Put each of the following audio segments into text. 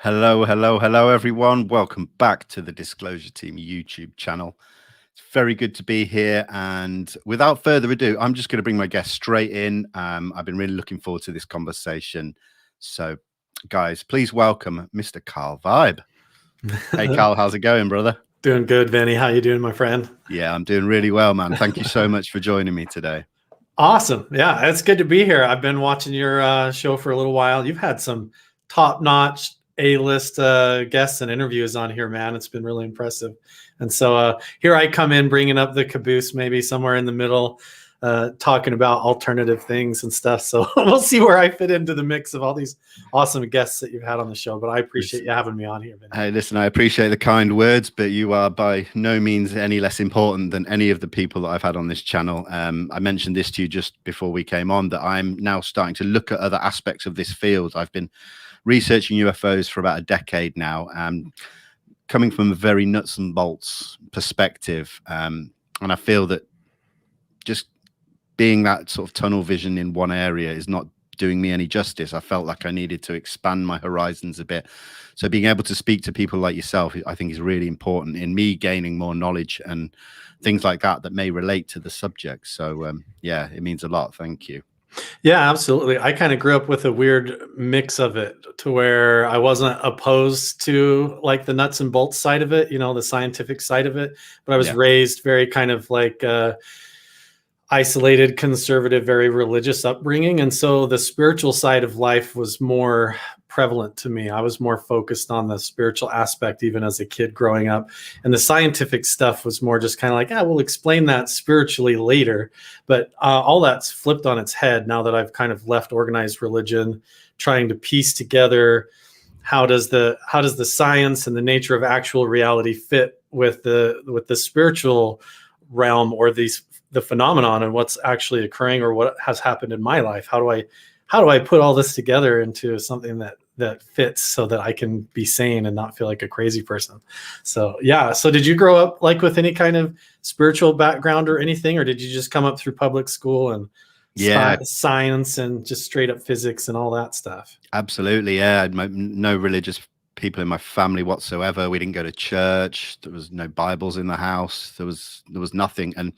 Hello, hello, hello, everyone. Welcome back to the Disclosure Team YouTube channel. It's very good to be here. And without further ado, I'm just going to bring my guest straight in. I've been really looking forward to this conversation. So, guys, please welcome Mr. Carl Vibe. Hey, Carl, how's it going, brother? Doing good, Vinnie. How you doing, my friend? Yeah, I'm doing really well, man. Thank you so much for joining me today. Awesome. Yeah, it's good to be here. I've been watching your show for a little while. You've had some top-notch A-list guests and interviews on here, man. It's been really impressive. And so here I come in bringing up the caboose, maybe somewhere in the middle, talking about alternative things and stuff. So we'll see where I fit into the mix of all these awesome guests that you've had on the show. But I appreciate you having me on here, Vinnie. Hey, listen, I appreciate the kind words, but you are by no means any less important than any of the people that I've had on this channel. I mentioned this to you just before we came on, that I'm now starting to look at other aspects of this field. I've been researching UFOs for about a decade now, coming from a very nuts and bolts perspective. And I feel that just being that sort of tunnel vision in one area is not doing me any justice. I felt like I needed to expand my horizons a bit. So being able to speak to people like yourself, I think is really important in me gaining more knowledge and things like that that may relate to the subject. So yeah, it means a lot. Thank you. Yeah, absolutely. I kind of grew up with a weird mix of it to where I wasn't opposed to like the nuts and bolts side of it, you know, the scientific side of it, but I was raised very kind of like isolated, conservative, very religious upbringing. And so the spiritual side of life was more prevalent to me. I was more focused on the spiritual aspect, even as a kid growing up. And the scientific stuff was more just kind of like, we'll explain that spiritually later. But all that's flipped on its head now that I've kind of left organized religion, trying to piece together how does the science and the nature of actual reality fit with the spiritual realm or the phenomenon and what's actually occurring or what has happened in my life. How do I put all this together into something that fits so that I can be sane and not feel like a crazy person? So yeah. So did you grow up like with any kind of spiritual background or anything, or did you just come up through public school and science and just straight up physics and all that stuff? Absolutely. Yeah. I had no religious people in my family whatsoever. We didn't go to church. There was no Bibles in the house. There was nothing. And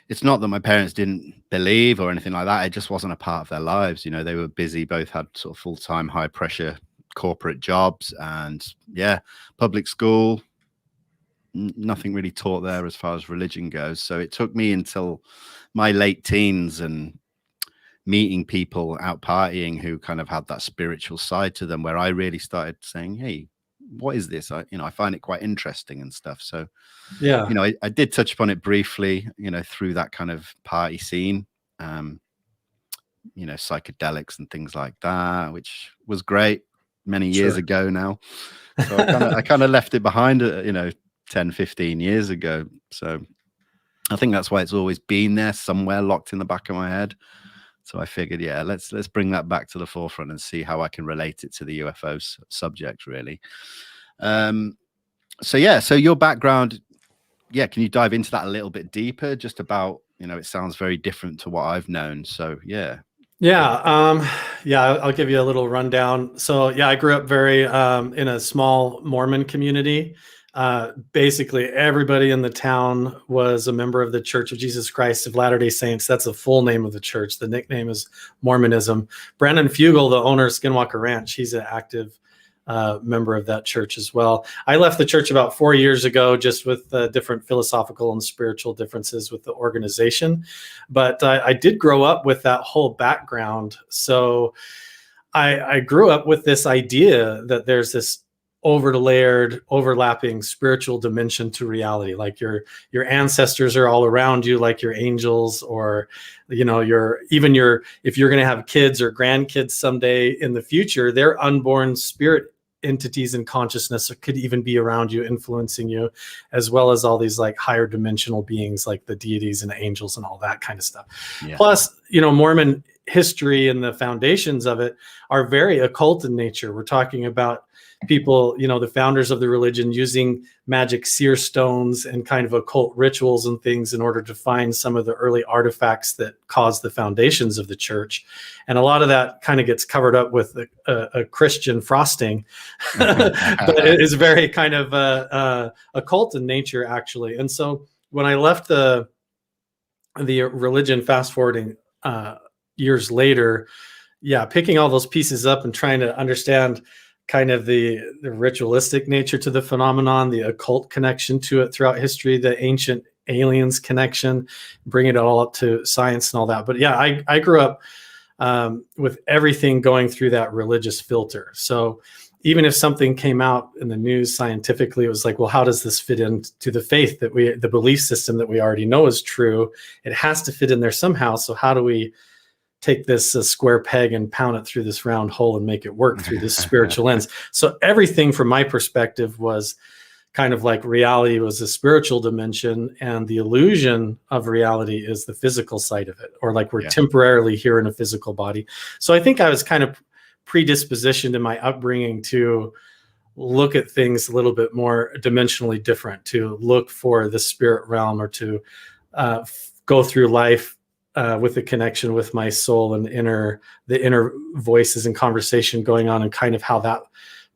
it's not that my parents didn't believe or anything like that. It just wasn't a part of their lives. You know, they were busy, both had sort of full-time, high pressure corporate jobs, and yeah, public school, nothing really taught there as far as religion goes. So it took me until my late teens and meeting people out partying who kind of had that spiritual side to them, where I really started saying, hey, what is this? I find it quite interesting and stuff. So yeah, I did touch upon it briefly, through that kind of party scene, psychedelics and things like that, which was great many years ago now. So I kind of left it behind, 10, 15 years ago. So I think that's why it's always been there somewhere locked in the back of my head. So I figured, yeah, let's bring that back to the forefront and see how I can relate it to the UFO subject, really. So your background, can you dive into that a little bit deeper? Just about, it sounds very different to what I've known. So I'll give you a little rundown. So I grew up very in a small Mormon community. Basically everybody in the town was a member of the Church of Jesus Christ of Latter-day Saints. That's the full name of the church. The nickname is Mormonism. Brandon Fugel, the owner of Skinwalker Ranch, he's an active member of that church as well. I left the church about 4 years ago, just with different philosophical and spiritual differences with the organization. But I did grow up with that whole background. So I grew up with this idea that there's this overlapping spiritual dimension to reality. Like your ancestors are all around you, like your angels, or if you're going to have kids or grandkids someday in the future, their unborn spirit entities and consciousness could even be around you, influencing you, as well as all these like higher dimensional beings like the deities and the angels and all that kind of stuff. Plus, Mormon history and the foundations of it are very occult in nature. We're talking about people, the founders of the religion using magic seer stones and kind of occult rituals and things in order to find some of the early artifacts that caused the foundations of the church. And a lot of that kind of gets covered up with a Christian frosting, but it is very kind of occult in nature, actually. And so when I left the religion, fast forwarding years later, picking all those pieces up and trying to understand kind of the ritualistic nature to the phenomenon, the occult connection to it throughout history, the ancient aliens connection, bring it all up to science and all that. But I grew up with everything going through that religious filter. So even if something came out in the news scientifically, it was like, well, how does this fit into the faith the belief system that we already know is true? It has to fit in there somehow. So how do we take this square peg and pound it through this round hole and make it work through this spiritual lens? So everything from my perspective was kind of like reality was a spiritual dimension, and the illusion of reality is the physical side of it, or like we're temporarily here in a physical body. So I think I was kind of predispositioned in my upbringing to look at things a little bit more dimensionally different, to look for the spirit realm, or to go through life with a connection with my soul and the inner voices and conversation going on, and kind of how that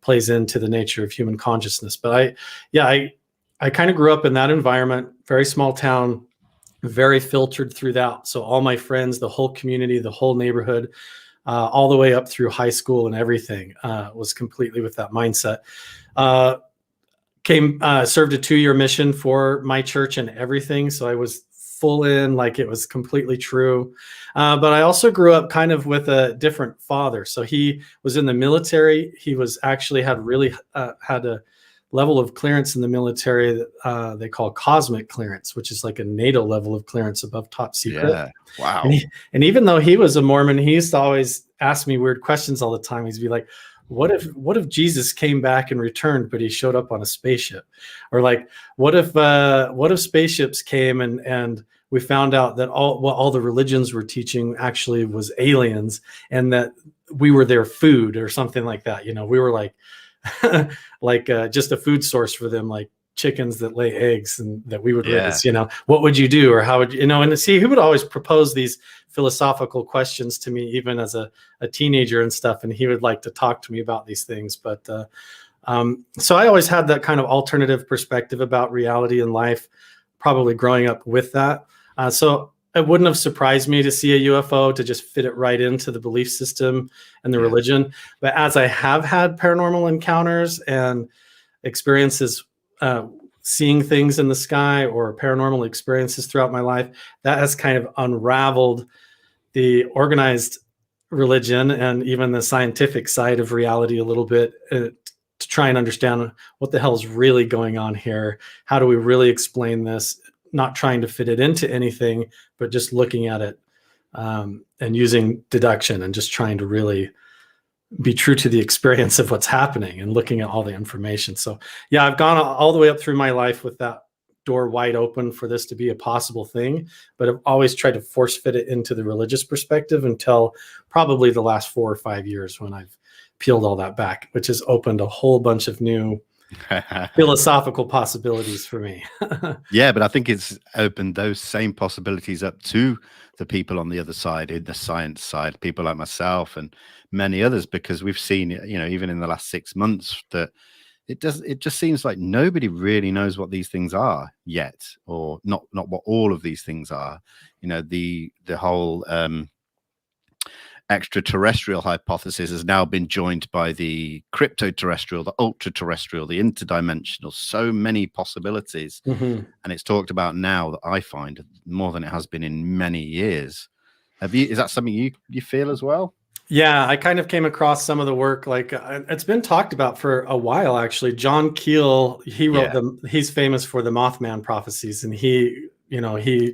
plays into the nature of human consciousness. But I kind of grew up in that environment, very small town, very filtered through that. So all my friends, the whole community, the whole neighborhood, all the way up through high school and everything was completely with that mindset. Served a 2-year mission for my church and everything. So I was full in, like it was completely true. But I also grew up kind of with a different father. So he was in the military. He was actually had a level of clearance in the military that they call cosmic clearance, which is like a NATO level of clearance above top secret. Yeah. Wow. And even though he was a Mormon, he used to always ask me weird questions all the time. He'd be like, what if Jesus came back and returned, but he showed up on a spaceship? Or like, what if spaceships came and we found out that all the religions were teaching actually was aliens, and that we were their food or something like that? We were like, just a food source for them, like chickens that lay eggs and that we would raise. What would you do, or how would you, and see, he would always propose these philosophical questions to me, even as a teenager and stuff, and he would like to talk to me about these things. But so I always had that kind of alternative perspective about reality and life, probably growing up with that. So it wouldn't have surprised me to see a UFO, to just fit it right into the belief system and the religion. But as I have had paranormal encounters and experiences, seeing things in the sky or paranormal experiences throughout my life, that has kind of unraveled the organized religion and even the scientific side of reality a little bit, to try and understand what the hell is really going on here. How do we really explain this? Not trying to fit it into anything, but just looking at it and using deduction and just trying to really be true to the experience of what's happening and looking at all the information. So I've gone all the way up through my life with that door wide open for this to be a possible thing, but I've always tried to force fit it into the religious perspective until probably the last 4 or 5 years, when I've peeled all that back, which has opened a whole bunch of new philosophical possibilities for me. Yeah, but I think it's opened those same possibilities up to the people on the other side, in the science side, people like myself and many others, because we've seen, even in the last 6 months, that it just seems like nobody really knows what these things are yet, or not what all of these things are. The whole extraterrestrial hypothesis has now been joined by the cryptoterrestrial, the ultraterrestrial, the interdimensional, so many possibilities. And it's talked about now, that I find, more than it has been in many years. Is that something you feel as well? Yeah, I kind of came across some of the work, like it's been talked about for a while, actually. John Keel, he wrote he's famous for the Mothman prophecies, and he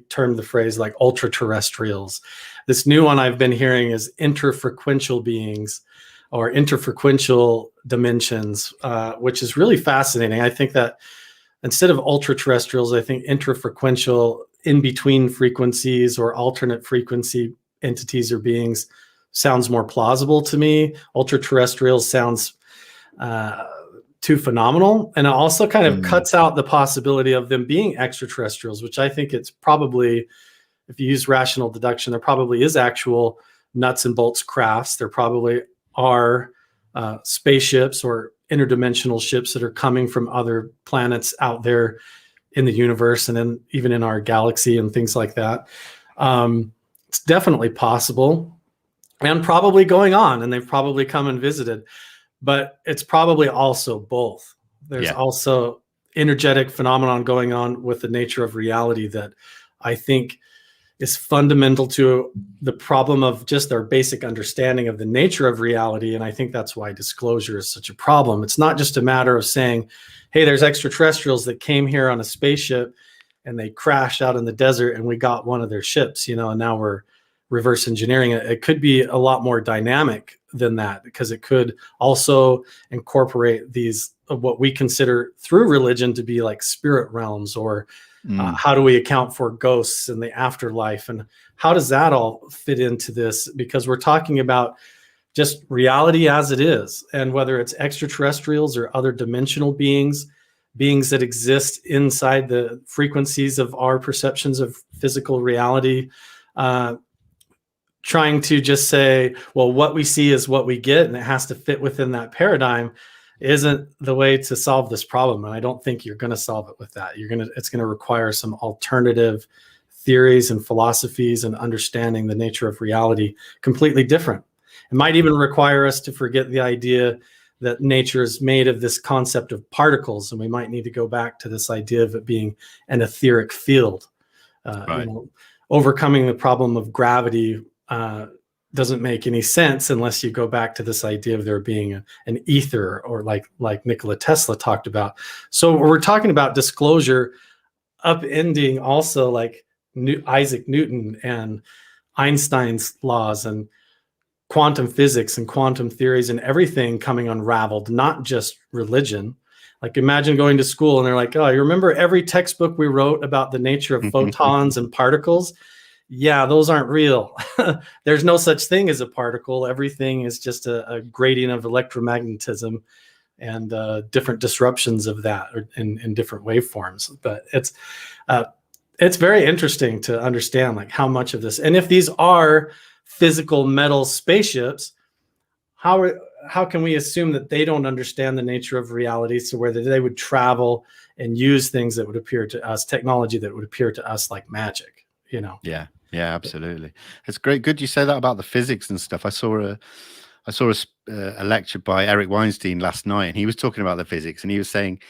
termed the phrase like ultraterrestrials. This new one I've been hearing is interfrequential beings, or interfrequential dimensions, which is really fascinating. I think that instead of ultraterrestrials, I think interfrequential, in between frequencies or alternate frequency entities or beings sounds more plausible to me. Ultraterrestrials sounds too phenomenal. And it also kind of cuts out the possibility of them being extraterrestrials, which I think it's probably, if you use rational deduction, there probably is actual nuts and bolts crafts. There probably are spaceships or interdimensional ships that are coming from other planets out there in the universe and then even in our galaxy and things like that. It's definitely possible and probably going on, and they've probably come and visited, but it's probably also both. There's also energetic phenomenon going on with the nature of reality that I think is fundamental to the problem of just our basic understanding of the nature of reality. And I think that's why disclosure is such a problem. It's not just a matter of saying, hey, there's extraterrestrials that came here on a spaceship and they crashed out in the desert and we got one of their ships, and now we're reverse engineering it. It could be a lot more dynamic than that, because it could also incorporate these, what we consider through religion to be like spirit realms, or how do we account for ghosts in the afterlife, and how does that all fit into this? Because we're talking about just reality as it is, and whether it's extraterrestrials or other dimensional beings that exist inside the frequencies of our perceptions of physical reality, trying to just say, well, what we see is what we get and it has to fit within that paradigm, isn't the way to solve this problem. And I don't think you're going to solve it with that. It's going to require some alternative theories and philosophies and understanding the nature of reality completely different. It might even require us to forget the idea that nature is made of this concept of particles. And we might need to go back to this idea of it being an etheric field. Overcoming the problem of gravity doesn't make any sense unless you go back to this idea of there being an ether, or like Nikola Tesla talked about. So we're talking about disclosure upending also like Isaac Newton and Einstein's laws and quantum physics and quantum theories and everything coming unraveled, not just religion. Like imagine going to school and they're like, oh, you remember every textbook we wrote about the nature of photons and particles? Yeah, those aren't real. There's no such thing as a particle. Everything is just a gradient of electromagnetism and different disruptions of that in different waveforms. But it's very interesting to understand like how much of this, and if these are physical metal spaceships, how can we assume that they don't understand the nature of reality, so whether they would travel and use things that would appear to us, technology that would appear to us like magic, Yeah, absolutely. It's great. Good you say that about the physics and stuff. I saw a lecture by Eric Weinstein last night, and he was talking about the physics, and he was saying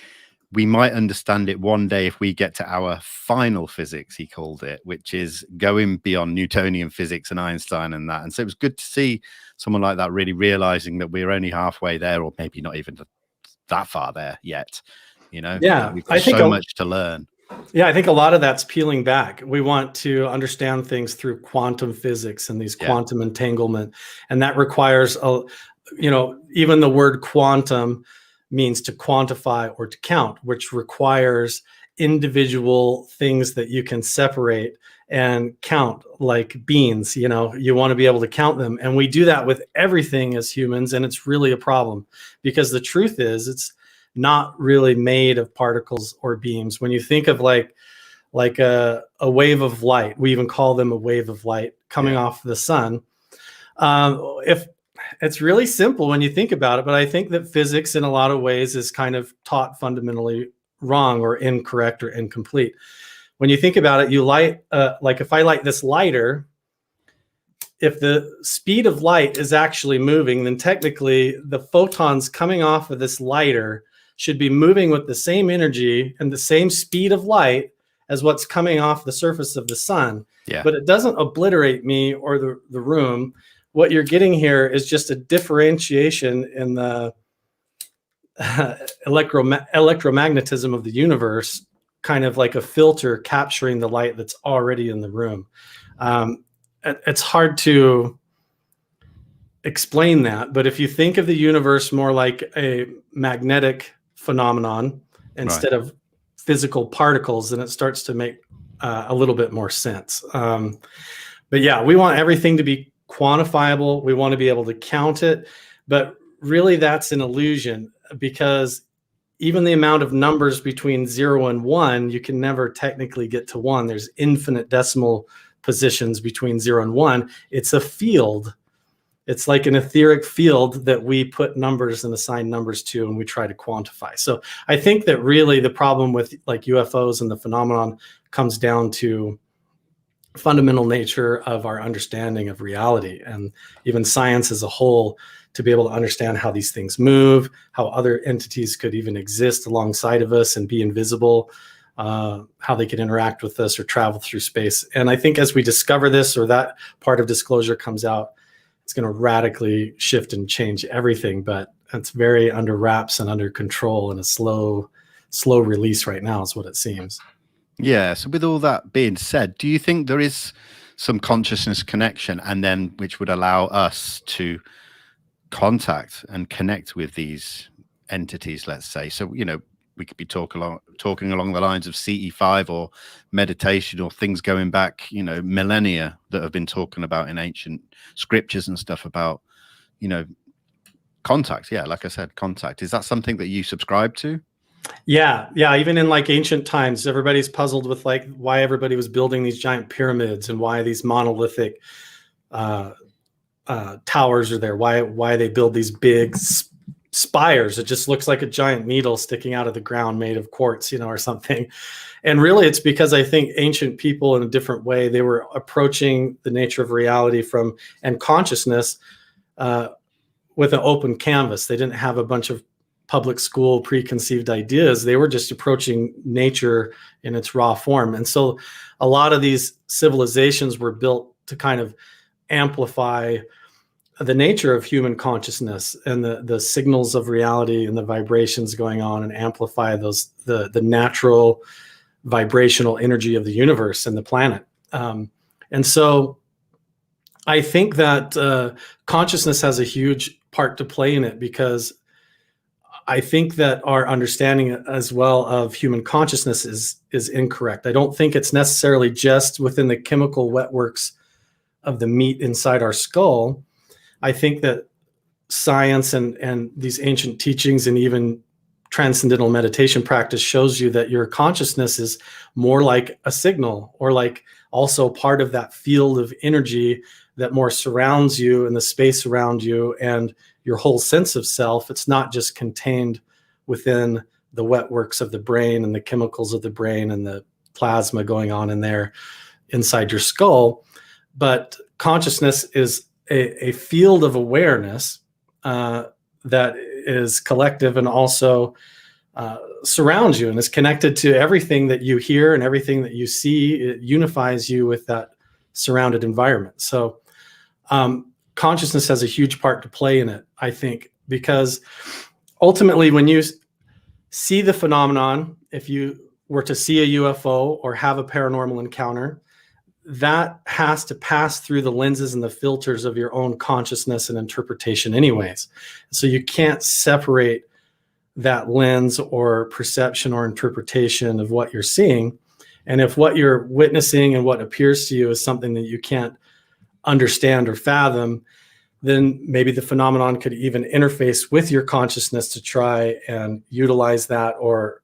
we might understand it one day if we get to our final physics, he called it, which is going beyond Newtonian physics and Einstein and that. And so it was good to see someone like that really realizing that we're only halfway there, or maybe not even that far there yet. Yeah, we've got so much to learn. Yeah, I think a lot of that's peeling back. We want to understand things through quantum physics and these quantum entanglement. And that requires, even the word quantum means to quantify or to count, which requires individual things that you can separate and count, like beans. You want to be able to count them. And we do that with everything as humans. And it's really a problem, because the truth is it's not really made of particles or beams. When you think of like a wave of light, we even call them a wave of light coming off the sun. If it's really simple when you think about it, but I think that physics in a lot of ways is kind of taught fundamentally wrong or incorrect or incomplete. When you think about it, you light, like if I light this lighter, if the speed of light is actually moving, then technically the photons coming off of this lighter should be moving with the same energy and the same speed of light as what's coming off the surface of the sun. Yeah. But it doesn't obliterate me or the room. What you're getting here is just a differentiation in the electromagnetism of the universe, kind of like a filter capturing the light that's already in the room. It's hard to explain that, but if you think of the universe more like a magnetic phenomenon instead of physical particles, then it starts to make a little bit more sense. But yeah, we want everything to be quantifiable. We want to be able to count it. But really, that's an illusion, because even the amount of numbers between 0 and 1, you can never technically get to 1. There's infinite decimal positions between 0 and 1. It's a field. It's like an etheric field that we put numbers and assign numbers to, and we try to quantify. So I think that really the problem with like UFOs and the phenomenon comes down to fundamental nature of our understanding of reality, and even science as a whole, to be able to understand how these things move, how other entities could even exist alongside of us and be invisible, how they could interact with us or travel through space. And I think as we discover this, or that part of disclosure comes out, it's going to radically shift and change everything. But it's very under wraps and under control, and a slow release right now is what it seems. Yeah. So with all that being said, do you think there is some consciousness connection, and then which would allow us to contact and connect with these entities, let's say? So, you know, we could be talking along the lines of CE5 or meditation, or things going back, you know, millennia, that have been talking about in ancient scriptures and stuff about, you know, contact. Yeah, like I said, contact. Is that something that you subscribe to? Yeah. Even in like ancient times, everybody's puzzled with like why everybody was building these giant pyramids, and why these monolithic towers are there. Why they build these big spires. It just looks like a giant needle sticking out of the ground made of quartz, you know, or something. And really, it's because I think ancient people, in a different way, they were approaching the nature of reality and consciousness with an open canvas. They didn't have a bunch of public school preconceived ideas. They were just approaching nature in its raw form. And so a lot of these civilizations were built to kind of amplify the nature of human consciousness and the signals of reality and the vibrations going on, and amplify the natural vibrational energy of the universe and the planet. And so I think that consciousness has a huge part to play in it, because I think that our understanding as well of human consciousness is incorrect. I don't think it's necessarily just within the chemical wetworks of the meat inside our skull. I think that science and these ancient teachings, and even transcendental meditation practice, shows you that your consciousness is more like a signal, or like also part of that field of energy that more surrounds you and the space around you and your whole sense of self. It's not just contained within the wetworks of the brain and the chemicals of the brain and the plasma going on in there inside your skull. But consciousness is a field of awareness that is collective, and also surrounds you, and is connected to everything that you hear and everything that you see. It unifies you with that surrounded environment. So consciousness has a huge part to play in it, I think, because ultimately, when you see the phenomenon, if you were to see a UFO or have a paranormal encounter, that has to pass through the lenses and the filters of your own consciousness and interpretation anyways. So you can't separate that lens or perception or interpretation of what you're seeing. And if what you're witnessing and what appears to you is something that you can't understand or fathom, then maybe the phenomenon could even interface with your consciousness to try and utilize that, or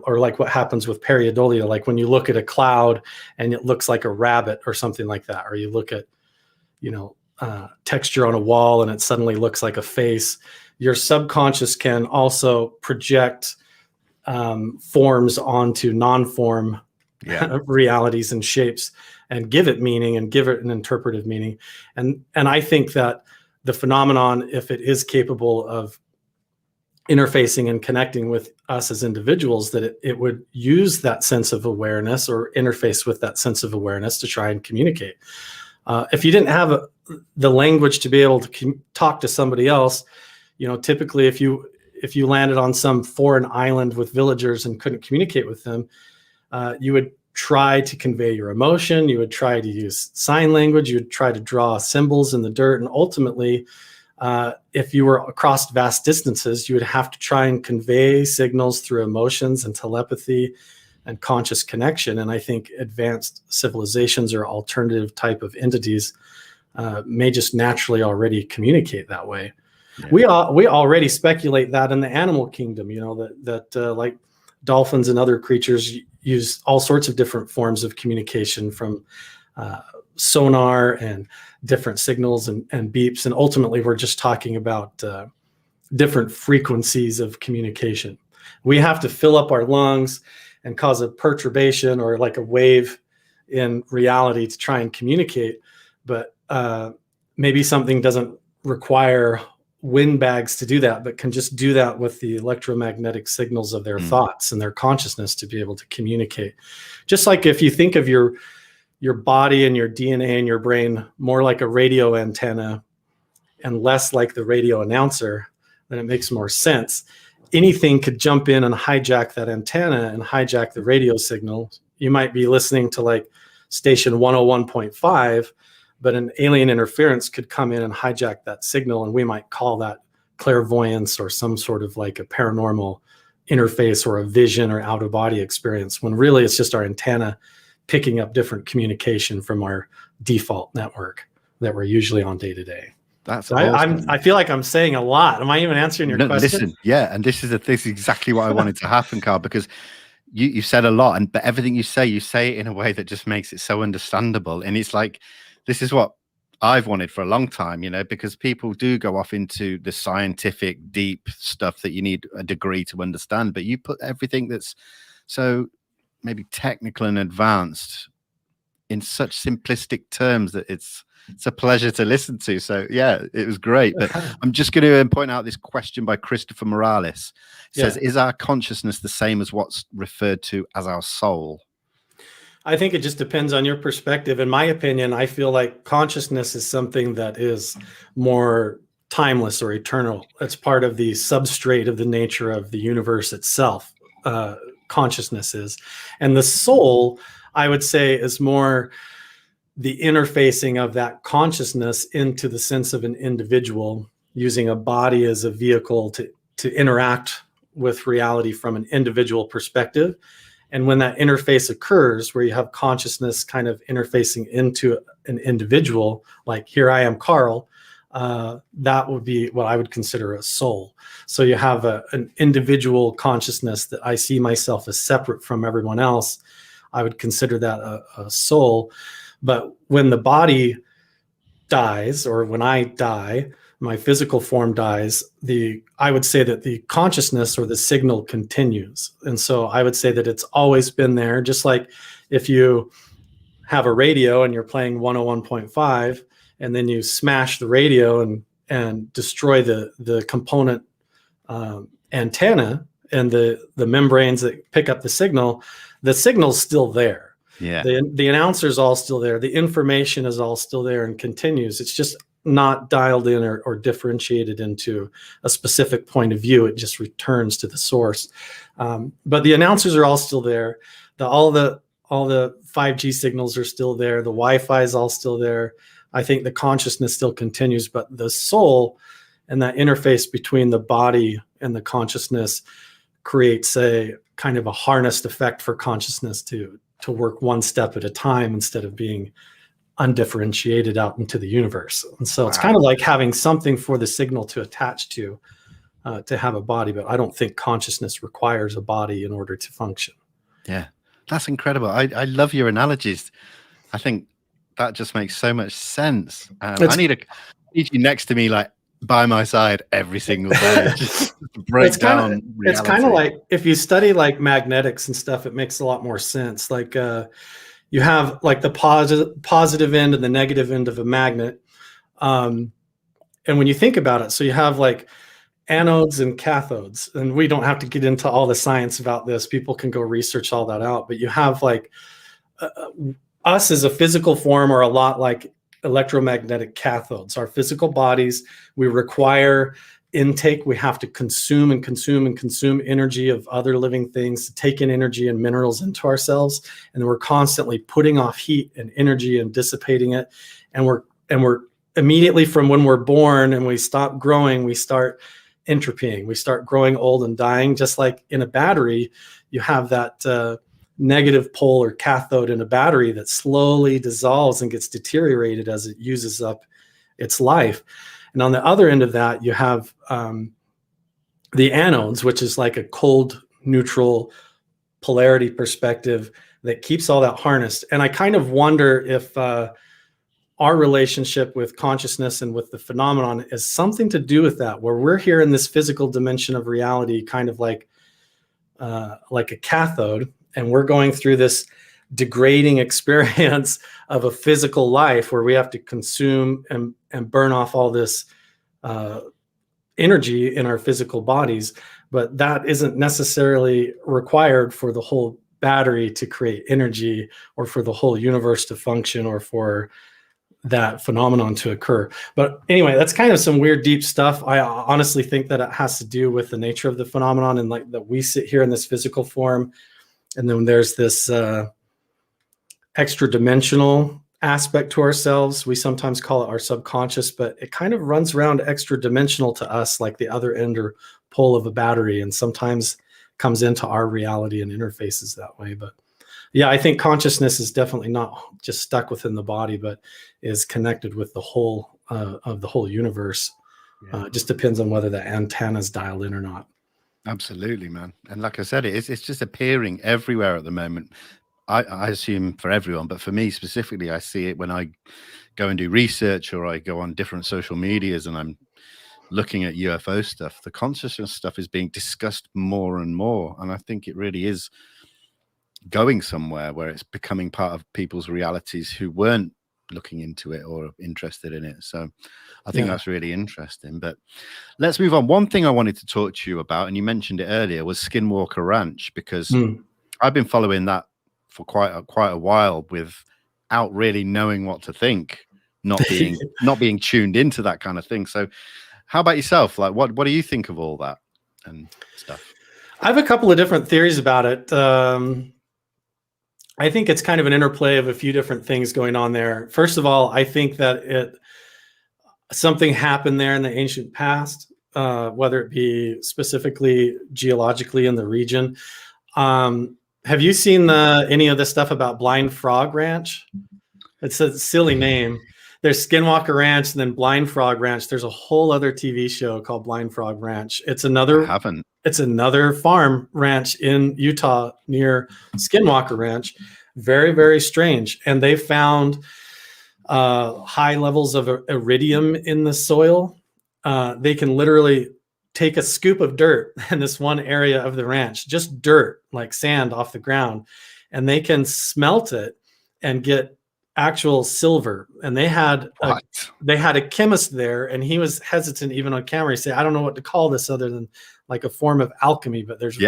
like what happens with pareidolia, like when you look at a cloud and it looks like a rabbit or something like that, or you look at, texture on a wall and it suddenly looks like a face. Your subconscious can also project forms onto non-form realities and shapes, and give it meaning and give it an interpretive meaning. And I think that the phenomenon, if it is capable of interfacing and connecting with us as individuals, that it would use that sense of awareness, or interface with that sense of awareness, to try and communicate. If you didn't have the language to be able to talk to somebody else, typically if you landed on some foreign island with villagers and couldn't communicate with them, you would try to convey your emotion. You would try to use sign language. You would try to draw symbols in the dirt. And ultimately, if you were across vast distances, you would have to try and convey signals through emotions and telepathy and conscious connection. And I think advanced civilizations or alternative type of entities may just naturally already communicate that way. Yeah. We already speculate that in the animal kingdom, that like dolphins and other creatures use all sorts of different forms of communication, from sonar and different signals and beeps. And ultimately, we're just talking about different frequencies of communication. We have to fill up our lungs and cause a perturbation or like a wave in reality to try and communicate. But maybe something doesn't require windbags to do that, but can just do that with the electromagnetic signals of their thoughts and their consciousness to be able to communicate. Just like if you think of your body and your DNA and your brain more like a radio antenna and less like the radio announcer, then it makes more sense. Anything could jump in and hijack that antenna and hijack the radio signal. You might be listening to like station 101.5, but an alien interference could come in and hijack that signal, and we might call that clairvoyance or some sort of like a paranormal interface or a vision or out-of-body experience, when really it's just our antenna picking up different communication from our default network that we're usually on day to day. That's so awesome. I feel like I'm saying a lot. Am I even answering your question? Listen, yeah, and this is exactly what I wanted to happen, Carl, because you said a lot, but everything you say it in a way that just makes it so understandable. And it's like, this is what I've wanted for a long time, because people do go off into the scientific, deep stuff that you need a degree to understand, but you put everything that's so maybe technical and advanced in such simplistic terms that it's a pleasure to listen to. So yeah, it was great. But I'm just going to point out this question by Christopher Morales. It says, is our consciousness the same as what's referred to as our soul? I think it just depends on your perspective. In my opinion, I feel like consciousness is something that is more timeless or eternal. It's part of the substrate of the nature of the universe itself. Consciousness is. And the soul, I would say, is more the interfacing of that consciousness into the sense of an individual, using a body as a vehicle to interact with reality from an individual perspective. And when that interface occurs, where you have consciousness kind of interfacing into an individual, like here I am, Carl, that would be what I would consider a soul. So you have an individual consciousness that I see myself as separate from everyone else. I would consider that a soul. But when the body dies, or when I die, my physical form dies, I would say that the consciousness or the signal continues. And so I would say that it's always been there. Just like if you have a radio and you're playing 101.5, and then you smash the radio and destroy the component antenna and the membranes that pick up the signal's still there. Yeah. The announcer's all still there. The information is all still there and continues. It's just not dialed in or differentiated into a specific point of view. It just returns to the source. But the announcers are all still there. All the 5G signals are still there. The Wi-Fi is all still there. I think the consciousness still continues, but the soul and that interface between the body and the consciousness creates a kind of a harnessed effect for consciousness to work one step at a time instead of being undifferentiated out into the universe. And so it's kind of like having something for the signal to attach to have a body, but I don't think consciousness requires a body in order to function. Yeah, that's incredible. I love your analogies. I think that just makes so much sense. I need you next to me, like by my side every single day. Just break down reality. It's kind of like if you study like magnetics and stuff, it makes a lot more sense. Like you have like the positive end and the negative end of a magnet. And when you think about it, so you have like anodes and cathodes, and we don't have to get into all the science about this. People can go research all that out, but you have like us as a physical form are a lot like electromagnetic cathodes. Our physical bodies, we require intake. We have to consume and consume and consume energy of other living things to take in energy and minerals into ourselves. And we're constantly putting off heat and energy and dissipating it. And we're immediately from when we're born and we stop growing, we start entropying. We start growing old and dying. Just like in a battery, you have that negative pole or cathode in a battery that slowly dissolves and gets deteriorated as it uses up its life. And on the other end of that, you have the anodes, which is like a cold, neutral polarity perspective that keeps all that harnessed. And I kind of wonder if our relationship with consciousness and with the phenomenon is something to do with that, where we're here in this physical dimension of reality, kind of like a cathode, and we're going through this degrading experience of a physical life where we have to consume and burn off all this energy in our physical bodies. But that isn't necessarily required for the whole battery to create energy, or for the whole universe to function, or for that phenomenon to occur. But anyway, that's kind of some weird, deep stuff. I honestly think that it has to do with the nature of the phenomenon, and like that we sit here in this physical form, and then there's this extra dimensional aspect to ourselves. We sometimes call it our subconscious, but it kind of runs around extra dimensional to us, like the other end or pole of a battery, and sometimes comes into our reality and interfaces that way. But yeah, I think consciousness is definitely not just stuck within the body, but is connected with the whole of the whole universe. Yeah. It just depends on whether the antenna's dialed in or not. Absolutely, man. And like I said, it's just appearing everywhere at the moment. I assume for everyone, but for me specifically, I see it when I go and do research, or I go on different social medias and I'm looking at UFO stuff. The consciousness stuff is being discussed more and more. And I think it really is going somewhere where it's becoming part of people's realities who weren't looking into it or interested in it. So I think that's really interesting. But let's move on. One thing I wanted to talk to you about, and you mentioned it earlier, was Skinwalker Ranch, because I've been following that for quite a while without really knowing what to think, not being tuned into that kind of thing. So how about yourself? Like, what do you think of all that and stuff? I have a couple of different theories about it. I think it's kind of an interplay of a few different things going on there. First of all, I think that something happened there in the ancient past, whether it be specifically geologically in the region. Have you seen any of this stuff about Blind Frog Ranch? It's a silly name. There's Skinwalker Ranch and then Blind Frog Ranch. There's a whole other TV show called Blind Frog Ranch. It's another farm ranch in Utah near Skinwalker Ranch. Very, very strange. And they found high levels of iridium in the soil. They can literally take a scoop of dirt in this one area of the ranch, just dirt, like sand off the ground, and they can smelt it and get actual silver. And they had a chemist there, and he was hesitant even on camera. He said, I don't know what to call this other than like a form of alchemy, but there's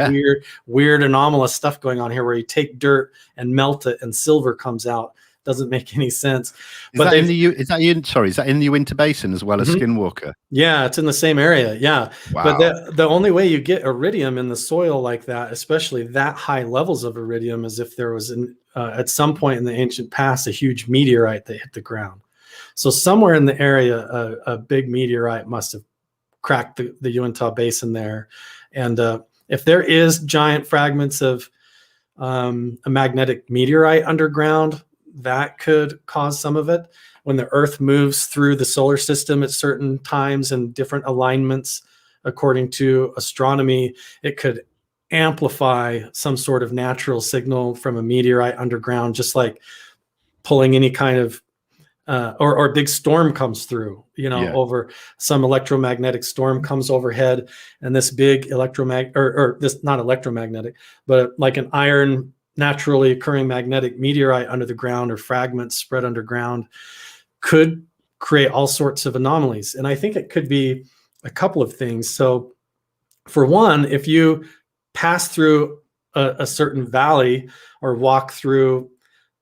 weird anomalous stuff going on here where you take dirt and melt it and silver comes out. Doesn't make any sense. Is that in the Uinta Basin as well as Skinwalker? Yeah, it's in the same area. Yeah. Wow. But the only way you get iridium in the soil like that, especially that high levels of iridium, is if there was at some point in the ancient past a huge meteorite that hit the ground. So somewhere in the area, a big meteorite must have cracked the Uinta Basin there. And if there is giant fragments of a magnetic meteorite underground, that could cause some of it. When the Earth moves through the solar system at certain times and different alignments, according to astronomy, it could amplify some sort of natural signal from a meteorite underground, just like pulling any kind of or a big storm comes through, over some electromagnetic storm comes overhead, and this big not electromagnetic, but like an iron naturally occurring magnetic meteorite under the ground, or fragments spread underground, could create all sorts of anomalies. And I think it could be a couple of things. So for one, if you pass through a certain valley or walk through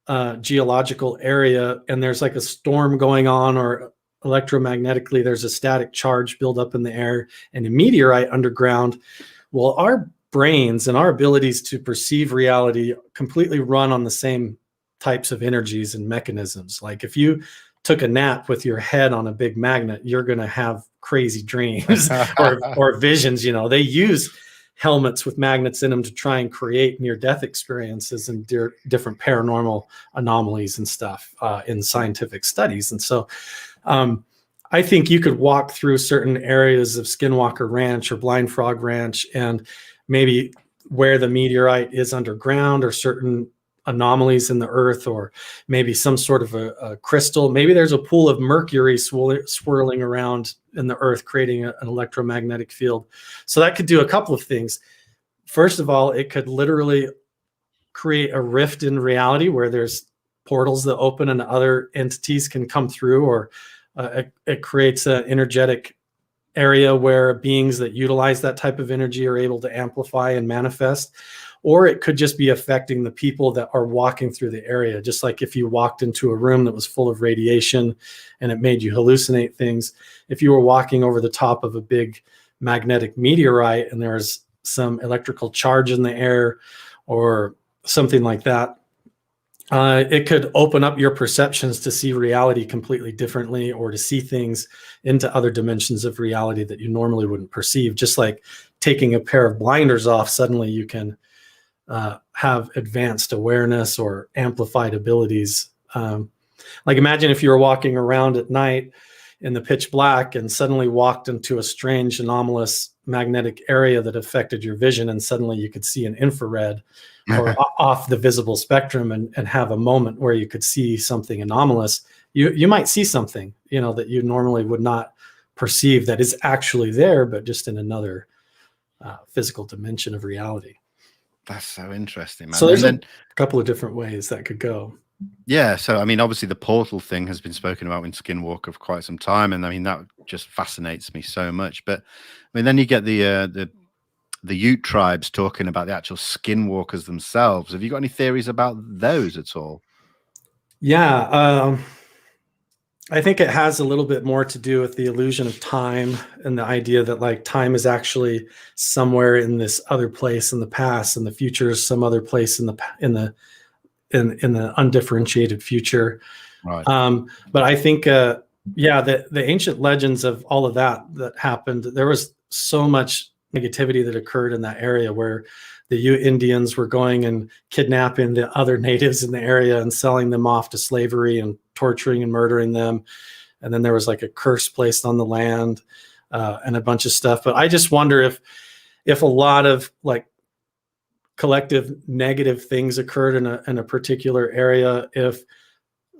a geological area and there's like a storm going on, or electromagnetically there's a static charge build up in the air and a meteorite underground, well, our brains and our abilities to perceive reality completely run on the same types of energies and mechanisms. Like if you took a nap with your head on a big magnet, you're going to have crazy dreams or visions. They use helmets with magnets in them to try and create near-death experiences and different paranormal anomalies and stuff in scientific studies. And so I think you could walk through certain areas of Skinwalker Ranch or Blind Frog Ranch, and maybe where the meteorite is underground, or certain anomalies in the earth, or maybe some sort of a crystal. Maybe there's a pool of mercury swirling around in the earth, creating an electromagnetic field. So that could do a couple of things. First of all, it could literally create a rift in reality where there's portals that open and other entities can come through, or it creates an energetic area where beings that utilize that type of energy are able to amplify and manifest. Or it could just be affecting the people that are walking through the area. Just like if you walked into a room that was full of radiation and it made you hallucinate things. If you were walking over the top of a big magnetic meteorite and there's some electrical charge in the air or something like that, it could open up your perceptions to see reality completely differently, or to see things into other dimensions of reality that you normally wouldn't perceive. Just like taking a pair of blinders off, suddenly you can have advanced awareness or amplified abilities. Like imagine if you were walking around at night in the pitch black and suddenly walked into a strange anomalous magnetic area that affected your vision, and suddenly you could see an infrared or off the visible spectrum, and have a moment where you could see something anomalous. You might see something, that you normally would not perceive, that is actually there, but just in another physical dimension of reality. That's so interesting, man. So there's a couple of different ways that could go. Yeah. So, I mean, obviously the portal thing has been spoken about in Skinwalker for quite some time. And I mean, that just fascinates me so much. But I mean, then you get the Ute tribes talking about the actual Skinwalkers themselves. Have you got any theories about those at all? Yeah. I think it has a little bit more to do with the illusion of time, and the idea that like time is actually somewhere in this other place in the past, and the future is some other place in the undifferentiated future. Right. But I think, the ancient legends of all of that happened, there was so much negativity that occurred in that area, where the Ute Indians were going and kidnapping the other natives in the area and selling them off to slavery and torturing and murdering them. And then there was like a curse placed on the land, and a bunch of stuff. But I just wonder if a lot of like collective negative things occurred in a particular area, if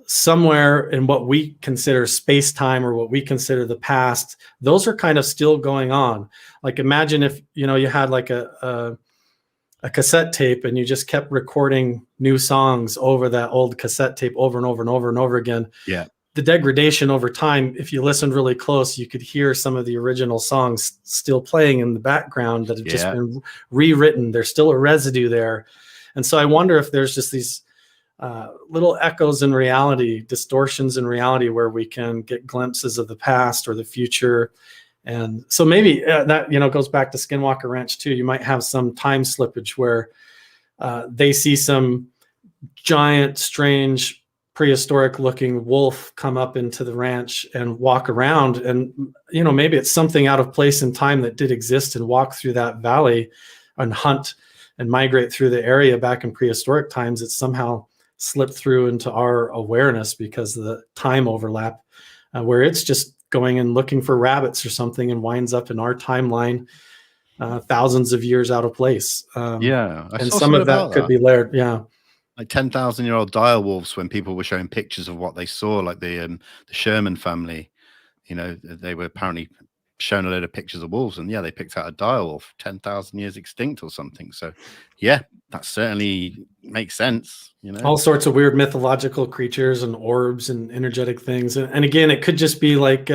somewhere in what we consider space-time, or what we consider the past, those are kind of still going on. Like imagine if you had like a cassette tape, and you just kept recording new songs over that old cassette tape over and over and over and over again. Yeah. The degradation over time, if you listened really close, you could hear some of the original songs still playing in the background that have just been rewritten. There's still a residue there. And so I wonder if there's just these little echoes in reality, distortions in reality, where we can get glimpses of the past or the future. And so maybe that, goes back to Skinwalker Ranch too. You might have some time slippage where they see some giant, strange, prehistoric looking wolf come up into the ranch and walk around. And, maybe it's something out of place in time that did exist and walk through that valley and hunt and migrate through the area back in prehistoric times. It's somehow slipped through into our awareness because of the time overlap, where it's just going and looking for rabbits or something and winds up in our timeline thousands of years out of place. And some of that could be layered. Yeah. Like 10,000-year-old dire wolves, when people were showing pictures of what they saw, like the Sherman family, they were apparently shown a load of pictures of wolves, and they picked out a dire wolf 10,000 years extinct or something. So that certainly makes sense. All sorts of weird mythological creatures and orbs and energetic things. And again, it could just be like,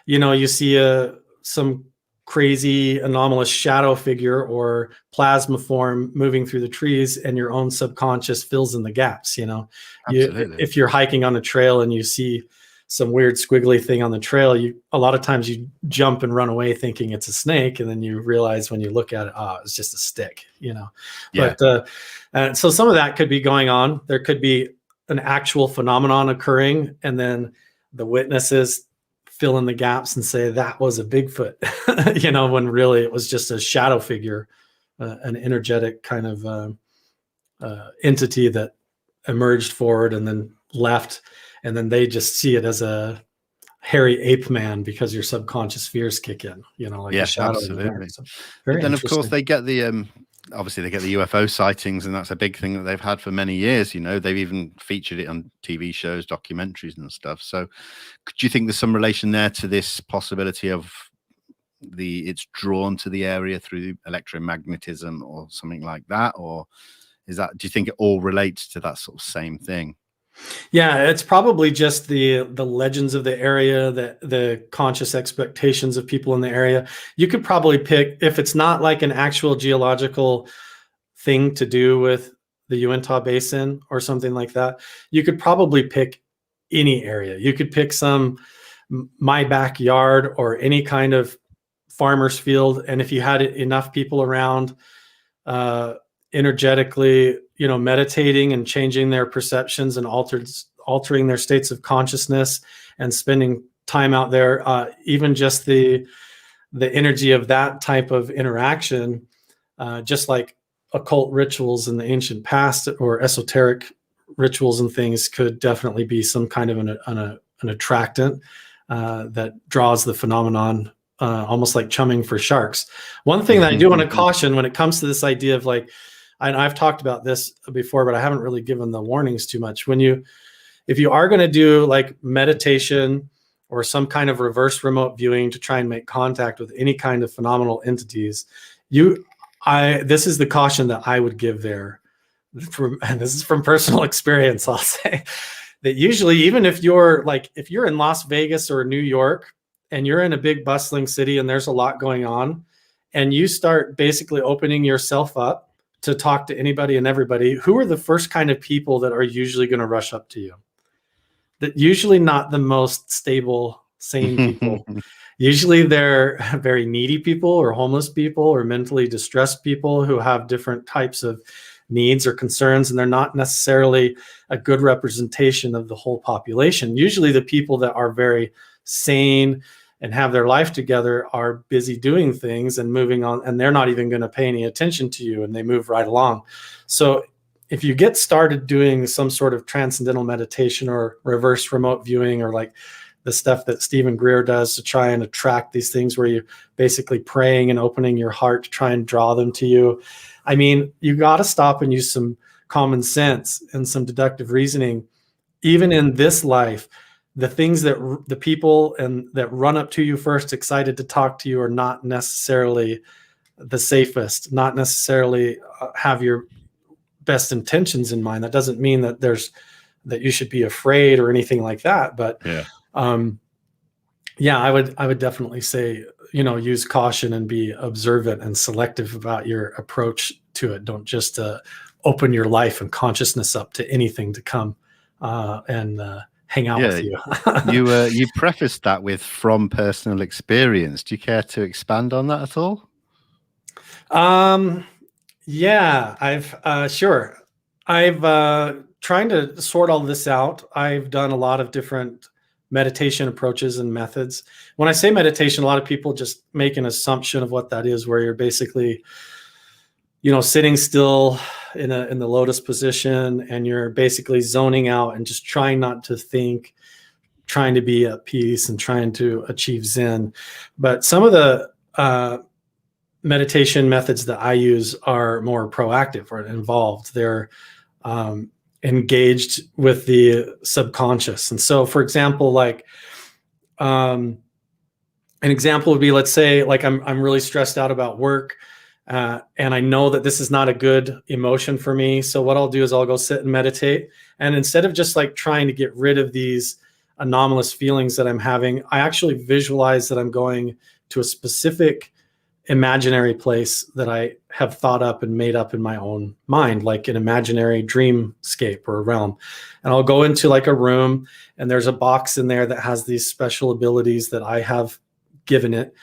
you see some crazy anomalous shadow figure or plasma form moving through the trees, and your own subconscious fills in the gaps. If you're hiking on a trail and you see some weird squiggly thing on the trail, a lot of times you jump and run away thinking it's a snake, and then you realize when you look at it, it's just a stick, But and so some of that could be going on. There could be an actual phenomenon occurring, and then the witnesses fill in the gaps and say that was a Bigfoot, when really it was just a shadow figure, an energetic kind of entity that emerged forward and then left. And then they just see it as a hairy ape man because your subconscious fears kick in, like a shadow. Absolutely. So, very then, of course, interesting. they get the obviously they get the UFO sightings, and that's a big thing that they've had for many years. They've even featured it on TV shows, documentaries, and stuff. So, do you think there's some relation there to this possibility of it's drawn to the area through electromagnetism or something like that, or do you think it all relates to that sort of same thing? Yeah, it's probably just the legends of the area, the conscious expectations of people in the area. You could probably pick, if it's not like an actual geological thing to do with the Uinta Basin or something like that, you could probably pick any area. You could pick my backyard or any kind of farmer's field. And if you had enough people around energetically, meditating and changing their perceptions and altering their states of consciousness and spending time out there, even just the energy of that type of interaction, just like occult rituals in the ancient past or esoteric rituals and things, could definitely be some kind of an attractant that draws the phenomenon, almost like chumming for sharks. One thing that I do want to caution when it comes to this idea of I've talked about this before, but I haven't really given the warnings too much. If you are going to do like meditation or some kind of reverse remote viewing to try and make contact with any kind of phenomenal entities, this is the caution that I would give there. And this is from personal experience, I'll say that usually, even if you're in Las Vegas or New York and you're in a big bustling city and there's a lot going on, and you start basically opening yourself up to talk to anybody and everybody, who are the first kind of people that are usually going to rush up to you? That usually not the most stable, sane people. Usually they're very needy people or homeless people or mentally distressed people who have different types of needs or concerns, and they're not necessarily a good representation of the whole population. Usually the people that are very sane and have their life together are busy doing things and moving on, and they're not even going to pay any attention to you, and they move right along. So if you get started doing some sort of transcendental meditation or reverse remote viewing, or like the stuff that Stephen Greer does to try and attract these things where you're basically praying and opening your heart to try and draw them to you, I mean, you got to stop and use some common sense and some deductive reasoning. Even in this life, the things that the people and that run up to you first, excited to talk to you, are not necessarily the safest, not necessarily have your best intentions in mind. That doesn't mean that that you should be afraid or anything like that. But I would definitely say, use caution and be observant and selective about your approach to it. Don't just open your life and consciousness up to anything to come and hang out with you. You prefaced that with "from personal experience." Do you care to expand on that at all? I've trying to sort all this out. I've done a lot of different meditation approaches and methods. When I say meditation, a lot of people just make an assumption of what that is, where you're basically, sitting still in the lotus position, and you're basically zoning out and just trying not to think, trying to be at peace and trying to achieve Zen. But some of the meditation methods that I use are more proactive or involved. They're engaged with the subconscious. And so, for example, an example would be, let's say, I'm really stressed out about work. And I know that this is not a good emotion for me. So what I'll do is I'll go sit and meditate. And instead of just trying to get rid of these anomalous feelings that I'm having, I actually visualize that I'm going to a specific imaginary place that I have thought up and made up in my own mind, like an imaginary dreamscape or a realm. And I'll go into a room, and there's a box in there that has these special abilities that I have given it.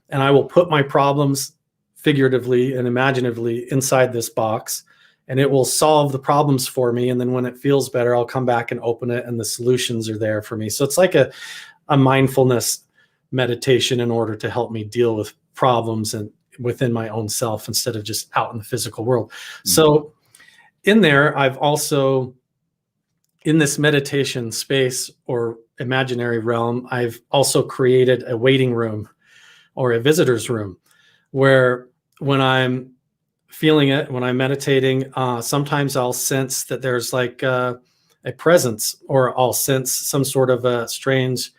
And I will put my problems figuratively and imaginatively inside this box, and it will solve the problems for me. And then when it feels better, I'll come back and open it, and the solutions are there for me. So it's like a mindfulness meditation in order to help me deal with problems and within my own self instead of just out in the physical world. So in there, I've also, in this meditation space or imaginary realm, I've also created a waiting room or a visitor's room where when I'm feeling it, when I'm meditating, sometimes I'll sense that there's like a presence, or I'll sense some sort of a strange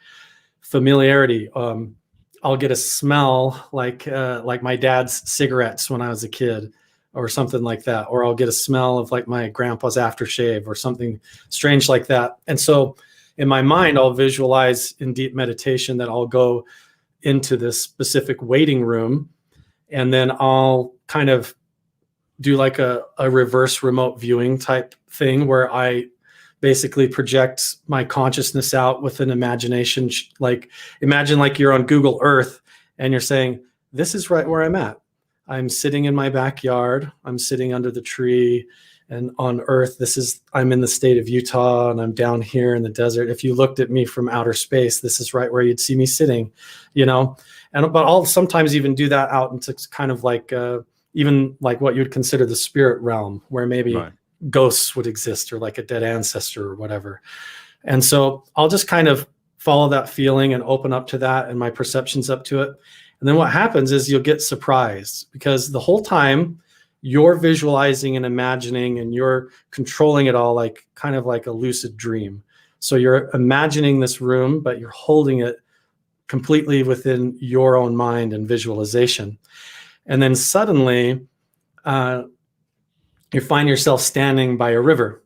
familiarity. I'll get a smell like my dad's cigarettes when I was a kid, or something like that. Or I'll get a smell of like my grandpa's aftershave or something strange like that. And so in my mind, I'll visualize in deep meditation that I'll go into this specific waiting room, and then I'll kind of do like a reverse remote viewing type thing where I basically project my consciousness out with an imagination. Like imagine like you're on Google Earth and you're saying, this is right where I'm at. I'm sitting in my backyard. I'm sitting under the tree, and on Earth, I'm in the state of Utah, and I'm down here in the desert. If you looked at me from outer space, this is right where you'd see me sitting, but I'll sometimes even do that out into kind of like, even like what you'd consider the spirit realm, where maybe ghosts would exist, or like a dead ancestor or whatever. And so I'll just kind of follow that feeling and open up to that, and my perception's up to it. And then what happens is you'll get surprised, because the whole time you're visualizing and imagining and you're controlling it all, like kind of like a lucid dream. So you're imagining this room, but you're holding it completely within your own mind and visualization. And then suddenly you find yourself standing by a river.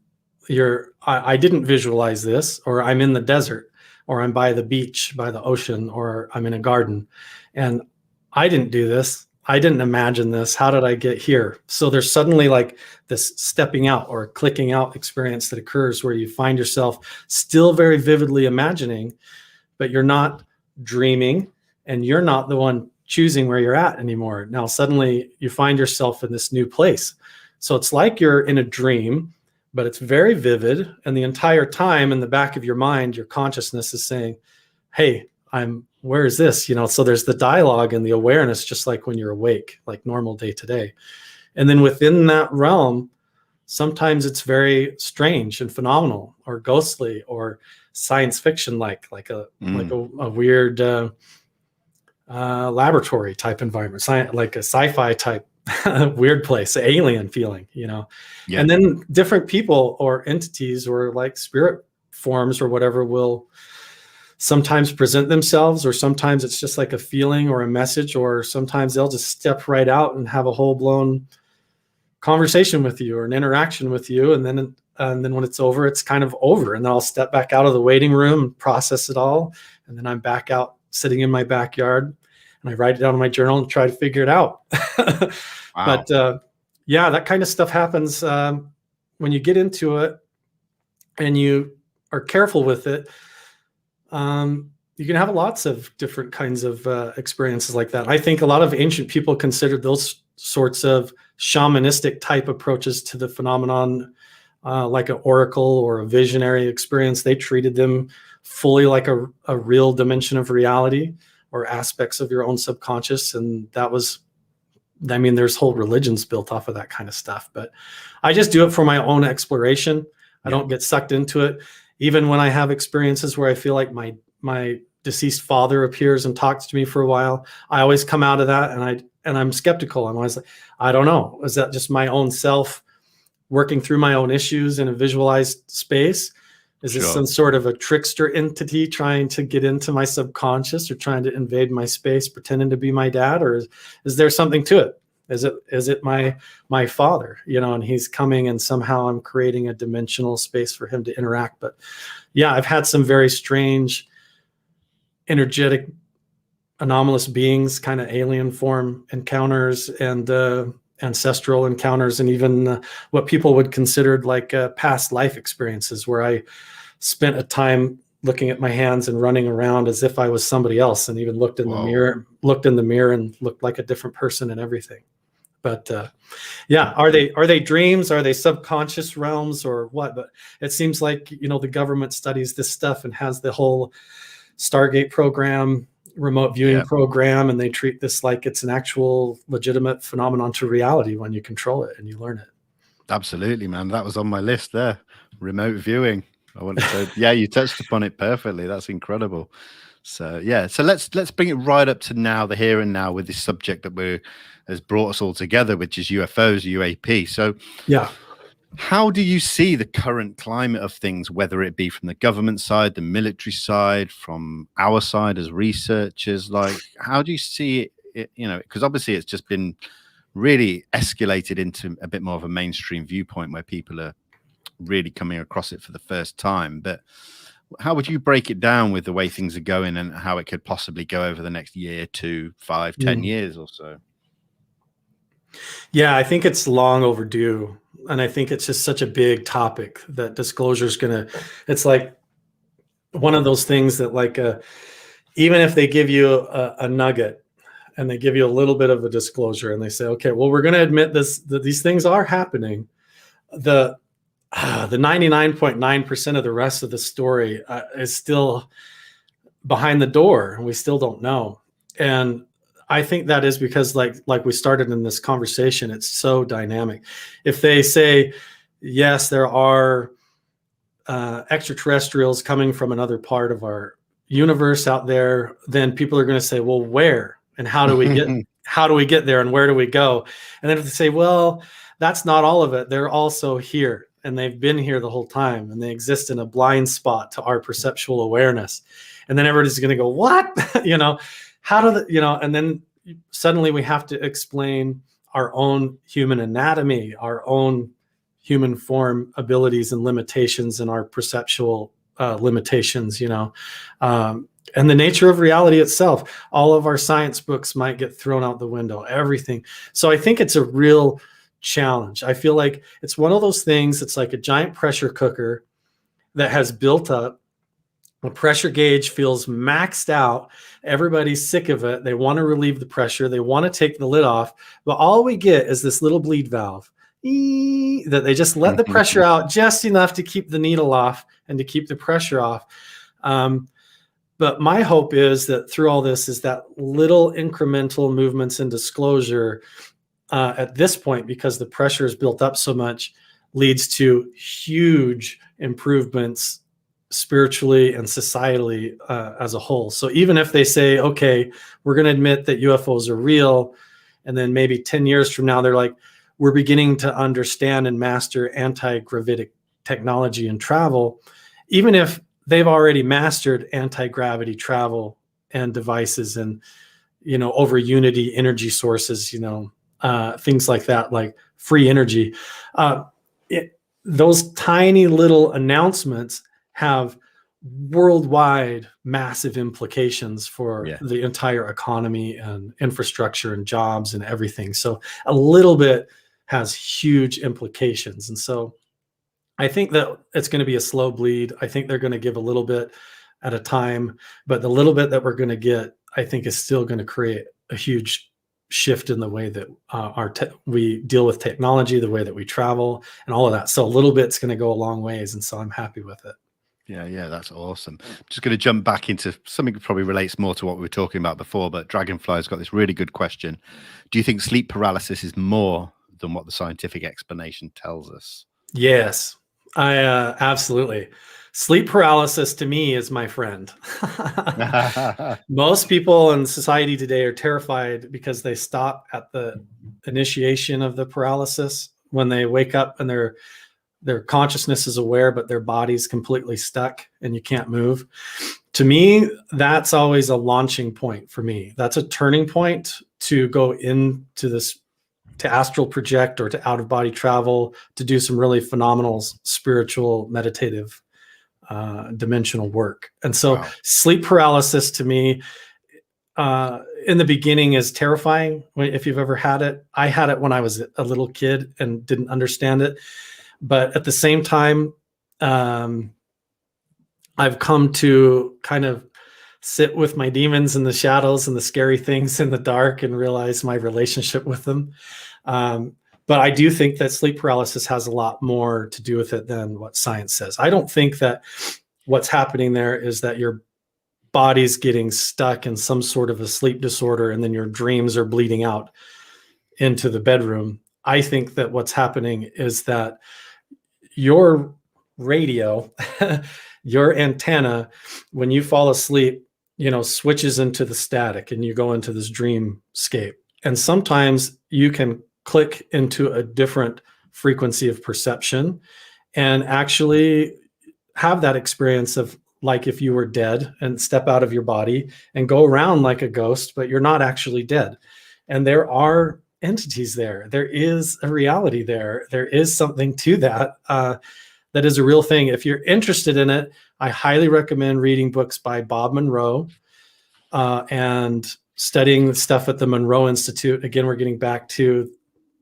I didn't visualize this, or I'm in the desert, or I'm by the beach, by the ocean, or I'm in a garden. And I didn't do this. I didn't imagine this. How did I get here? So there's suddenly like this stepping out or clicking out experience that occurs where you find yourself still very vividly imagining, but you're not dreaming, and you're not the one choosing where you're at anymore. Now, suddenly you find yourself in this new place. So it's like you're in a dream, but it's very vivid. And the entire time in the back of your mind, your consciousness is saying, hey, where is this? So there's the dialogue and the awareness, just like when you're awake, like normal day to day. And then within that realm, sometimes it's very strange and phenomenal, or ghostly, or science fiction, like a weird laboratory type environment, like a sci-fi type weird place, alien feeling, And then different people or entities or like spirit forms or whatever will sometimes present themselves, or sometimes it's just like a feeling or a message, or sometimes they'll just step right out and have a whole-blown conversation with you or an interaction with you. And then when it's over, it's kind of over. And then I'll step back out of the waiting room and process it all. And then I'm back out sitting in my backyard, and I write it down in my journal and try to figure it out. Wow. But that kind of stuff happens when you get into it and you are careful with it. You can have lots of different kinds of experiences like that. I think a lot of ancient people considered those sorts of shamanistic type approaches to the phenomenon like an oracle or a visionary experience. They treated them fully like a real dimension of reality, or aspects of your own subconscious. And there's whole religions built off of that kind of stuff. But I just do it for my own exploration. I don't get sucked into it. Even when I have experiences where I feel like my deceased father appears and talks to me for a while, I always come out of that and I'm skeptical. I'm always like, I don't know. Is that just my own self working through my own issues in a visualized space? Is this some sort of a trickster entity trying to get into my subconscious, or trying to invade my space, pretending to be my dad? Or is there something to it? Is it my father, and he's coming, and somehow I'm creating a dimensional space for him to interact? But yeah, I've had some very strange, energetic, anomalous beings, kind of alien form encounters, and ancestral encounters, and even what people would consider like past life experiences, where I spent a time looking at my hands and running around as if I was somebody else, and even looked in the mirror and looked like a different person and everything. But are they dreams? Are they subconscious realms, or what? But it seems like the government studies this stuff and has the whole Stargate program remote viewing Yeah. program, and they treat this like it's an actual legitimate phenomenon to reality when you control it and you learn it. Absolutely, man. That was on my list there. Remote viewing. I wanted to, yeah, you touched upon it perfectly. That's incredible. So yeah, so let's bring it right up to now, the here and now, with this subject that has brought us all together, which is UFOs, UAP. So yeah, how do you see the current climate of things, whether it be from the government side, the military side, from our side as researchers? Like, how do you see it, you know, because obviously it's just been really escalated into a bit more of a mainstream viewpoint where people are really coming across it for the first time. But how would you break it down with the way things are going and how it could possibly go over the next year, 2, 5, 10 years or so? Yeah, I think it's long overdue. And I think it's just such a big topic that disclosure is it's like one of those things that, like, even if they give you a nugget and they give you a little bit of a disclosure and they say, okay, well, we're going to admit that these things are happening. The 99.9% of the rest of the story is still behind the door, and we still don't know. And I think that is because, like we started in this conversation, it's so dynamic. If they say, yes, there are extraterrestrials coming from another part of our universe out there, then people are going to say, well, where and how do we get there and where do we go? And then if they say, well, that's not all of it, they're also here and they've been here the whole time and they exist in a blind spot to our perceptual awareness. And then everybody's going to go, what? And then suddenly we have to explain our own human anatomy, our own human form abilities and limitations, and our perceptual limitations, and the nature of reality itself. All of our science books might get thrown out the window, everything. So I think it's a real challenge. I feel like it's one of those things, it's like a giant pressure cooker that has built up. The pressure gauge feels maxed out. Everybody's sick of it. They want to relieve the pressure. They want to take the lid off. But all we get is this little bleed valve that they just let the pressure out just enough to keep the needle off and to keep the pressure off. But my hope is that through all this is that little incremental movements in disclosure at this point, because the pressure is built up so much, leads to huge improvements spiritually and societally as a whole. So even if they say, okay, we're going to admit that UFOs are real, and then maybe 10 years from now, they're like, we're beginning to understand and master anti-gravitic technology and travel, even if they've already mastered anti-gravity travel and devices and, over unity energy sources, things like that, like free energy. Those tiny little announcements have worldwide massive implications for the entire economy and infrastructure and jobs and everything. So a little bit has huge implications. And so I think that it's going to be a slow bleed. I think they're going to give a little bit at a time, but the little bit that we're going to get, I think, is still going to create a huge shift in the way that we deal with technology, the way that we travel, and all of that. So a little bit's going to go a long ways, and so I'm happy with it. Yeah, that's awesome. I'm just going to jump back into something that probably relates more to what we were talking about before, but Dragonfly's got this really good question. Do you think sleep paralysis is more than what the scientific explanation tells us? Yes, I absolutely. Sleep paralysis to me is my friend. Most people in society today are terrified because they stop at the initiation of the paralysis when they wake up and their consciousness is aware, but their body's completely stuck and you can't move. To me, that's always a launching point for me. That's a turning point to go into this, to astral project or to out of body travel, to do some really phenomenal spiritual, meditative, dimensional work. And so sleep paralysis to me, in the beginning is terrifying. If you've ever had it, I had it when I was a little kid and didn't understand it. But at the same time, I've come to kind of sit with my demons in the shadows and the scary things in the dark and realize my relationship with them. But I do think that sleep paralysis has a lot more to do with it than what science says. I don't think that what's happening there is that your body's getting stuck in some sort of a sleep disorder, and then your dreams are bleeding out into the bedroom. I think that what's happening is that your radio, your antenna, when you fall asleep, switches into the static and you go into this dreamscape. And sometimes you can click into a different frequency of perception and actually have that experience of like if you were dead, and step out of your body and go around like a ghost, but you're not actually dead. And there are entities there. There is a reality there. There is something to that. That is a real thing. If you're interested in it, I highly recommend reading books by Bob Monroe and studying stuff at the Monroe Institute. Again, we're getting back to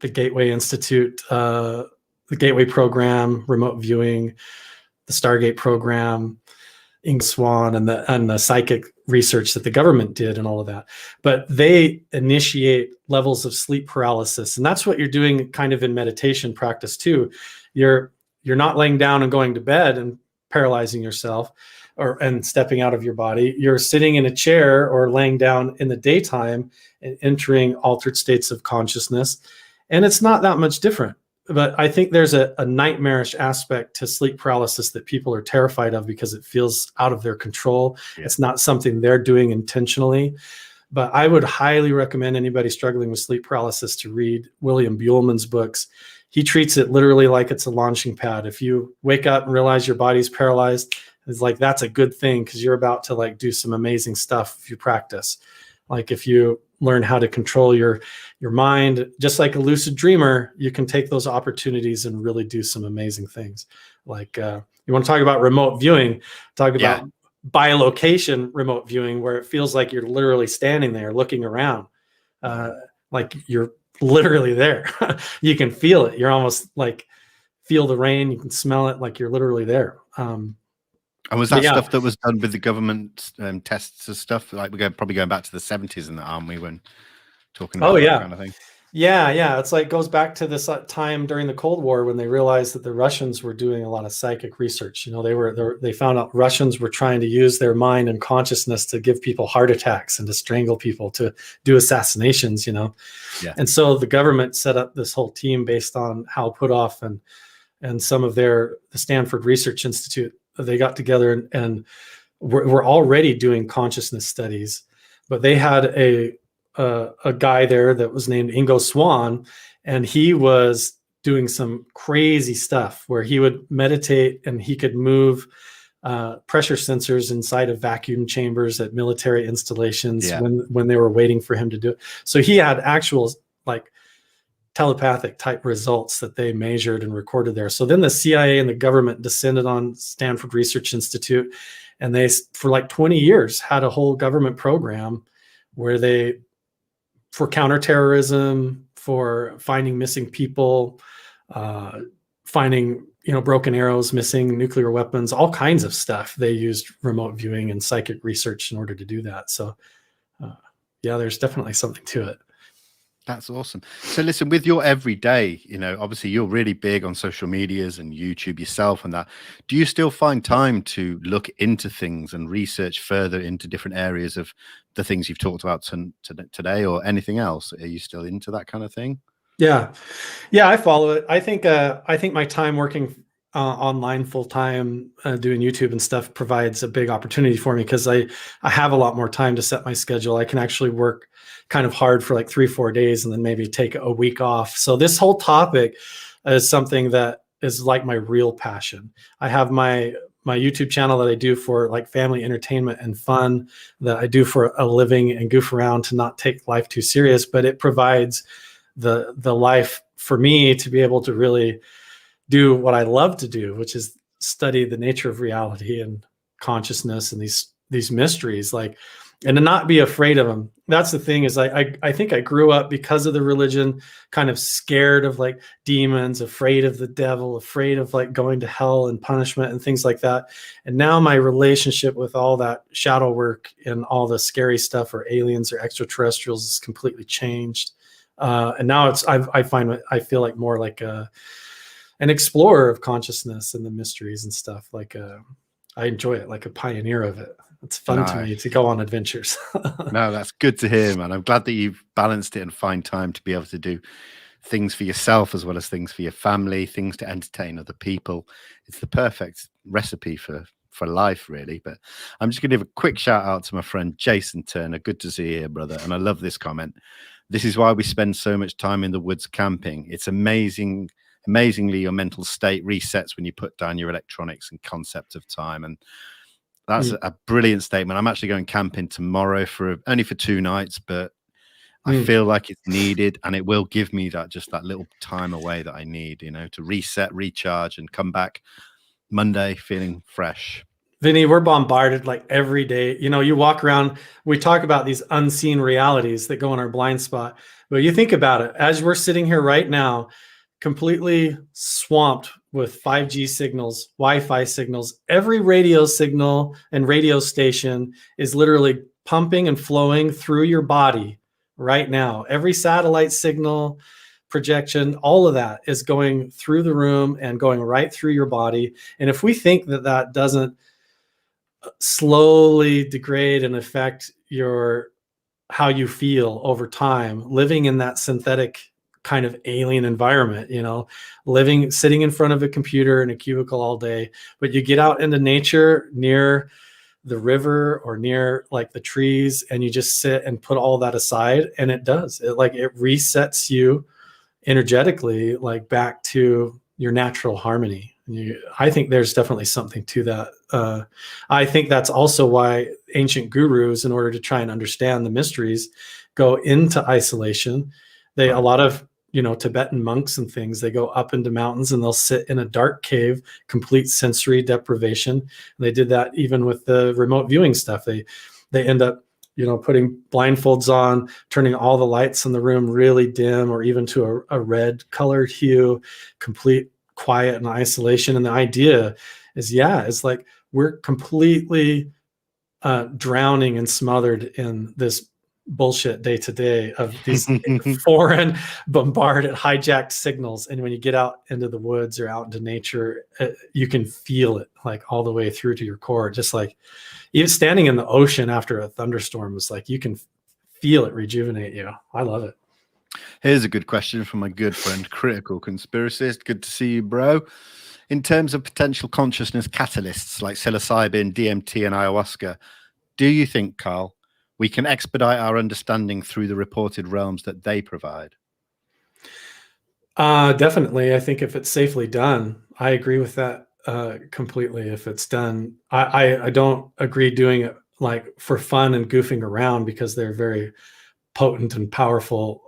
the Gateway Institute, the Gateway program, remote viewing, the Stargate program, Inga Swan, and the psychic research that the government did and all of that. But they initiate levels of sleep paralysis. And that's what you're doing kind of in meditation practice too. You're not laying down and going to bed and paralyzing yourself and stepping out of your body. You're sitting in a chair or laying down in the daytime and entering altered states of consciousness. And it's not that much different. But I think there's a nightmarish aspect to sleep paralysis that people are terrified of because it feels out of their control. Yeah. It's not something they're doing intentionally. But I would highly recommend anybody struggling with sleep paralysis to read William Buhlman's books. He treats it literally like it's a launching pad. If you wake up and realize your body's paralyzed, it's like, that's a good thing because you're about to like do some amazing stuff if you practice. Like if you learn how to control your mind, just like a lucid dreamer, you can take those opportunities and really do some amazing things. Like you want to talk about remote viewing, talk about bilocation remote viewing, where it feels like you're literally standing there looking around, like you're literally there. You can feel it. You're almost like feel the rain. You can smell it, like you're literally there. And was that stuff that was done with the government tests and stuff? Like we're probably going back to the 70s in that, aren't we, when talking about that kind of thing? Yeah. It's like goes back to this time during the Cold War when they realized that the Russians were doing a lot of psychic research. They found out Russians were trying to use their mind and consciousness to give people heart attacks and to strangle people, to do assassinations, And so the government set up this whole team based on Hal Puthoff and some of the Stanford Research Institute. They got together and were already doing consciousness studies, but they had a guy there that was named Ingo Swan, and he was doing some crazy stuff where he would meditate and he could move pressure sensors inside of vacuum chambers at military installations when they were waiting for him to do it. So he had actual like telepathic type results that they measured and recorded there. So then the CIA and the government descended on Stanford Research Institute, and they, for like 20 years, had a whole government program where for counterterrorism, for finding missing people, finding, broken arrows, missing nuclear weapons, all kinds of stuff. They used remote viewing and psychic research in order to do that. So there's definitely something to it. That's awesome. So listen, with your everyday, obviously you're really big on social medias and YouTube yourself and that. Do you still find time to look into things and research further into different areas of the things you've talked about today or anything else? Are you still into that kind of thing? Yeah, I follow it. I think my time working online full time doing YouTube and stuff provides a big opportunity for me because I have a lot more time to set my schedule. I can actually work kind of hard for like 3-4 days and then maybe take a week off. So this whole topic is something that is like my real passion. I have my YouTube channel that I do for like family entertainment and fun, that I do for a living and goof around to not take life too serious, but it provides the life for me to be able to really do what I love to do, which is study the nature of reality and consciousness and these mysteries, and to not be afraid of them. That's the thing, is I think I grew up because of the religion, kind of scared of like demons, afraid of the devil, afraid of like going to hell and punishment and things like that. And now my relationship with all that shadow work and all the scary stuff, or aliens or extraterrestrials, is completely changed. And now I feel like more like an explorer of consciousness and the mysteries and stuff. I enjoy it, like a pioneer of it. It's fun to me to go on adventures. No, that's good to hear, man. I'm glad that you've balanced it and find time to be able to do things for yourself as well as things for your family, things to entertain other people. It's the perfect recipe for life, really. But I'm just going to give a quick shout out to my friend Jason Turner. Good to see you here, brother. And I love this comment. This is why we spend so much time in the woods camping. It's amazingly your mental state resets when you put down your electronics and concept of time. And that's a brilliant statement. I'm actually going camping tomorrow only for 2 nights, but I feel like it's needed, and it will give me that little time away that I need, to reset, recharge, and come back Monday feeling fresh. Vinny, we're bombarded like every day. You walk around, we talk about these unseen realities that go in our blind spot. But you think about it, as we're sitting here right now, completely swamped with 5G signals, Wi-Fi signals, every radio signal and radio station is literally pumping and flowing through your body right now. Every satellite signal, projection, all of that is going through the room and going right through your body. And if we think that doesn't slowly degrade and affect how you feel over time, living in that synthetic kind of alien environment, sitting in front of a computer in a cubicle all day, but you get out into nature near the river or near like the trees, and you just sit and put all that aside, and it resets you energetically, like back to your natural harmony. I think there's definitely something to that. I think that's also why ancient gurus, in order to try and understand the mysteries, go into isolation. A lot of Tibetan monks and things, they go up into mountains and they'll sit in a dark cave, complete sensory deprivation. And they did that even with the remote viewing stuff. They end up putting blindfolds on, turning all the lights in the room really dim or even to a red colored hue, complete quiet and isolation. And the idea is, it's like we're completely drowning and smothered in this bullshit day to day of these foreign bombarded hijacked signals. And when you get out into the woods or out into nature, you can feel it like all the way through to your core. Just like even standing in the ocean after a thunderstorm is like, you can feel it rejuvenate you. I love it. Here's a good question from my good friend Critical Conspiracist. Good to see you, bro. In terms of potential consciousness catalysts like psilocybin, DMT, and ayahuasca, do you think, Carl, we can expedite our understanding through the reported realms that they provide? Definitely. I think if it's safely done, I agree with that completely. If it's done, I don't agree doing it like for fun and goofing around, because they're very potent and powerful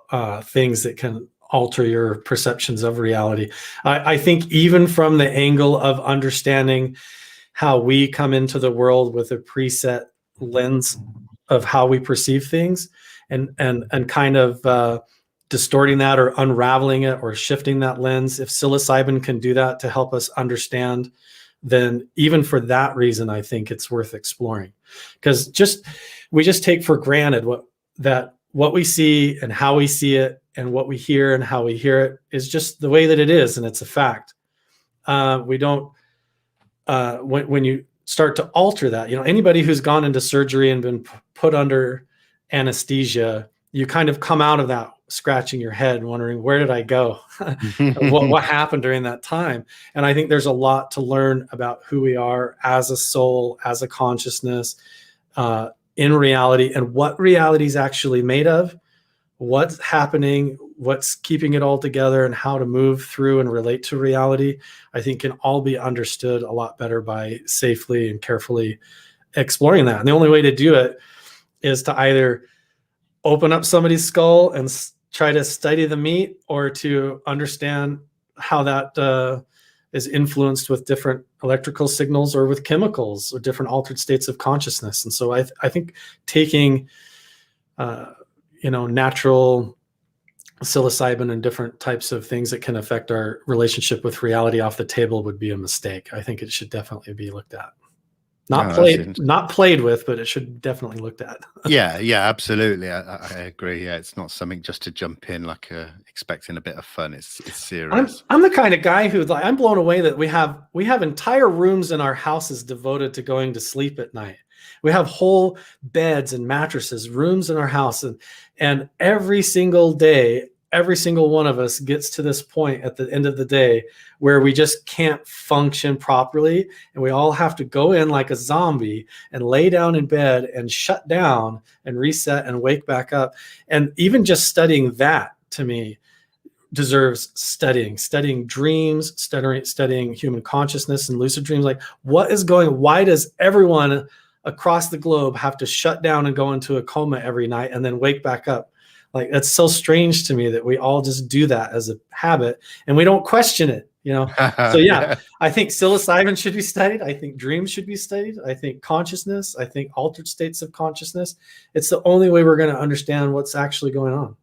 things that can alter your perceptions of reality. I think even from the angle of understanding how we come into the world with a preset lens of how we perceive things, and kind of distorting that or unraveling it or shifting that lens, if psilocybin can do that to help us understand, then even for that reason, I think it's worth exploring. Because we just take for granted what we see and how we see it, and what we hear and how we hear it is just the way that it is, and it's a fact. We don't when you start to alter that, anybody who's gone into surgery and been put under anesthesia, you kind of come out of that scratching your head and wondering, where did I go? what happened during that time? And I think there's a lot to learn about who we are as a soul, as a consciousness, in reality, and what reality is actually made of, what's happening, what's keeping it all together, and how to move through and relate to reality, I think can all be understood a lot better by safely and carefully exploring that. And the only way to do it is to either open up somebody's skull and try to study the meat, or to understand how that is influenced with different electrical signals or with chemicals or different altered states of consciousness. And so I think taking natural psilocybin and different types of things that can affect our relationship with reality off the table would be a mistake. I think it should definitely be looked at. Not played with, but it should definitely looked at. Yeah, absolutely. I agree. Yeah, it's not something just to jump in like expecting a bit of fun. It's serious. I'm the kind of guy who, like, I'm blown away that we have entire rooms in our houses devoted to going to sleep at night. We have whole beds and mattresses, rooms in our house. And every single day, every single one of us gets to this point at the end of the day where we just can't function properly. And we all have to go in like a zombie and lay down in bed and shut down and reset and wake back up. And even just studying that, to me, deserves studying dreams, studying human consciousness and lucid dreams. Like, why does everyone across the globe have to shut down and go into a coma every night and then wake back up? Like, that's so strange to me that we all just do that as a habit and we don't question it, So yeah, I think psilocybin should be studied. I think dreams should be studied. I think consciousness, I think altered states of consciousness. It's the only way we're going to understand what's actually going on.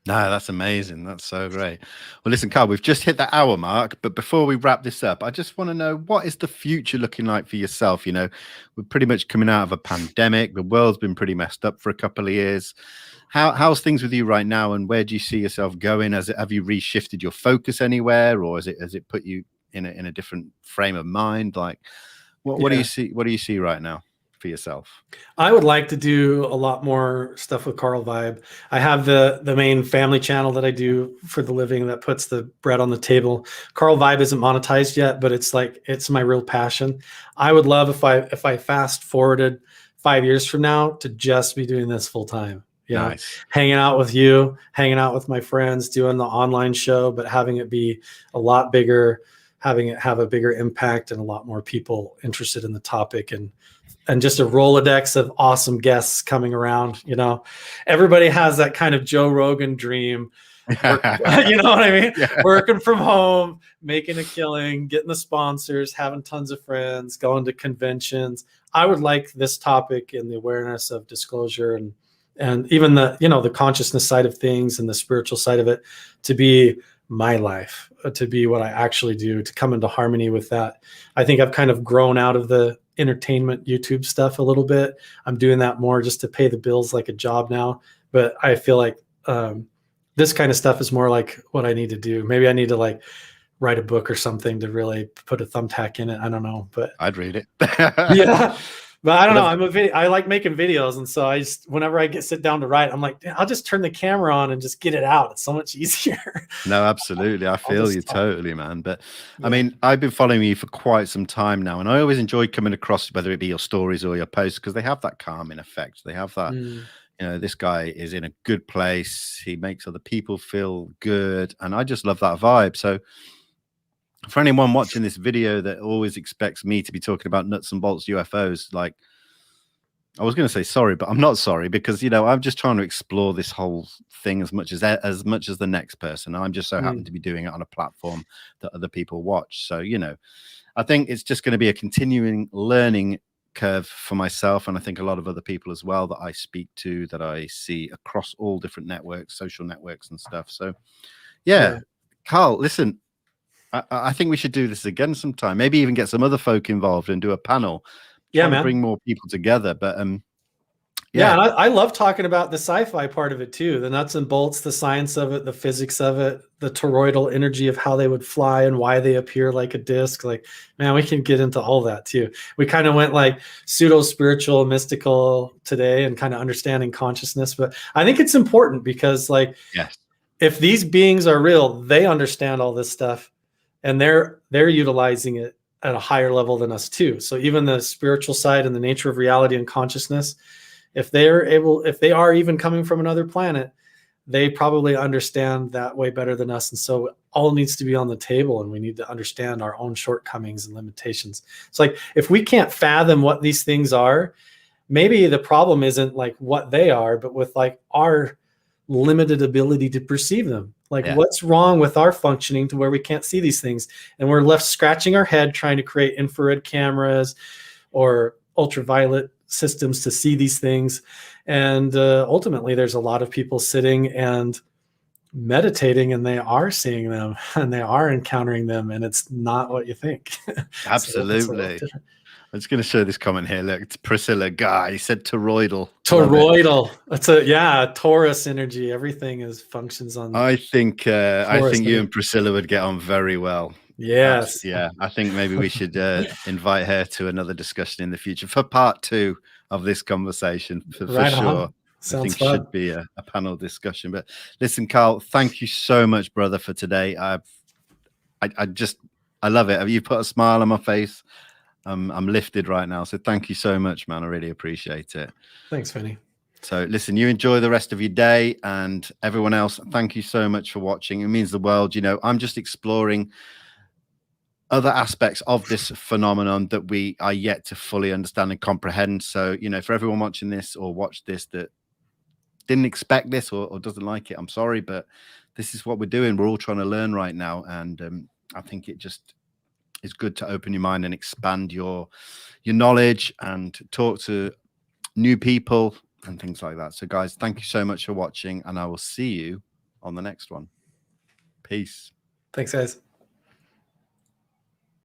No, that's amazing. That's so great. Well, listen, Carl, we've just hit the hour mark, but before we wrap this up, I just want to know, what is the future looking like for yourself? We're pretty much coming out of a pandemic. The world's been pretty messed up for a couple of years. How's things with you right now, and where do you see yourself going? Have you reshifted your focus anywhere, or has it put you in a different frame of mind? Like, what do you see? What do you see right now for yourself? I would like to do a lot more stuff with Carl Vibe. I have the main family channel that I do for the living that puts the bread on the table. Carl Vibe isn't monetized yet, but it's my real passion. I would love if I fast forwarded 5 years from now to just be doing this full time. Nice. Hanging out with you, hanging out with my friends, doing the online show, but having it be a lot bigger, having it have a bigger impact and a lot more people interested in the topic, and just a Rolodex of awesome guests coming around. Everybody has that kind of Joe Rogan dream. You know what I mean? Yeah. Working from home, making a killing, getting the sponsors, having tons of friends, going to conventions. I would like this topic and the awareness of disclosure and even the consciousness side of things and the spiritual side of it to be my life, to be what I actually do, to come into harmony with that. I think I've kind of grown out of the entertainment YouTube stuff a little bit. I'm doing that more just to pay the bills like a job now. But I feel like this kind of stuff is more like what I need to do. Maybe I need to write a book or something to really put a thumbtack in it. I don't know, but I'd read it. Yeah. But I don't know. I like making videos. And so whenever I sit down to write, I'm like, I'll just turn the camera on and just get it out. It's so much easier. No, absolutely. I feel you totally, man. But yeah. I mean, I've been following you for quite some time now, and I always enjoy coming across, whether it be your stories or your posts, because they have that calming effect. They have that, this guy is in a good place. He makes other people feel good. And I just love that vibe. So for anyone watching this video that always expects me to be talking about nuts and bolts UFOs, like, I was going to say sorry, but I'm not sorry, because I'm just trying to explore this whole thing as much as the next person. I'm just so happen to be doing it on a platform that other people watch. So I think it's just going to be a continuing learning curve for myself, and I think a lot of other people as well that I speak to, that I see across all different networks, social networks and stuff. So yeah. Carl, listen, I think we should do this again sometime. Maybe even get some other folk involved and do a panel. Yeah, man. Bring more people together. But yeah, and I love talking about the sci-fi part of it too. The nuts and bolts, the science of it, the physics of it, the toroidal energy of how they would fly and why they appear like a disc. Like, man, we can get into all that too. We kind of went like pseudo-spiritual, mystical today and kind of understanding consciousness. But I think it's important because if these beings are real, they understand all this stuff. And they're utilizing it at a higher level than us too. So even the spiritual side and the nature of reality and consciousness, if they are even coming from another planet, they probably understand that way better than us. And so it all needs to be on the table, and we need to understand our own shortcomings and limitations. It's like, if we can't fathom what these things are, maybe the problem isn't like what they are, but with like our limited ability to perceive them. Like, what's wrong with our functioning to where we can't see these things? And we're left scratching our head trying to create infrared cameras or ultraviolet systems to see these things. And ultimately, there's a lot of people sitting and meditating, and they are seeing them and they are encountering them. And it's not what you think. Absolutely. I'm just going to show this comment here. Look, it's Priscilla Guy. He said toroidal. Toroidal. That's Taurus energy. Everything functions on. I think you and Priscilla would get on very well. Yes. I think maybe we should invite her to another discussion in the future for part 2 of this conversation for Right on. sure. Sounds I think fun. should be a panel discussion. But listen, Carl, thank you so much, brother, for today. I love it. You put a smile on my face. I'm lifted right now. So thank you so much, man. I really appreciate it. Thanks, Vinnie. So listen, you enjoy the rest of your day, and everyone else, thank you so much for watching. It means the world. You know, I'm just exploring other aspects of this phenomenon that we are yet to fully understand and comprehend. So, you know, for everyone watching this or watched this that didn't expect this or doesn't like it, I'm sorry, but this is what we're doing. We're all trying to learn right now. And I think it just is good to open your mind and expand your knowledge and talk to new people and things like that. So guys, thank you so much for watching, and I will see you on the next one. Peace. Thanks, guys.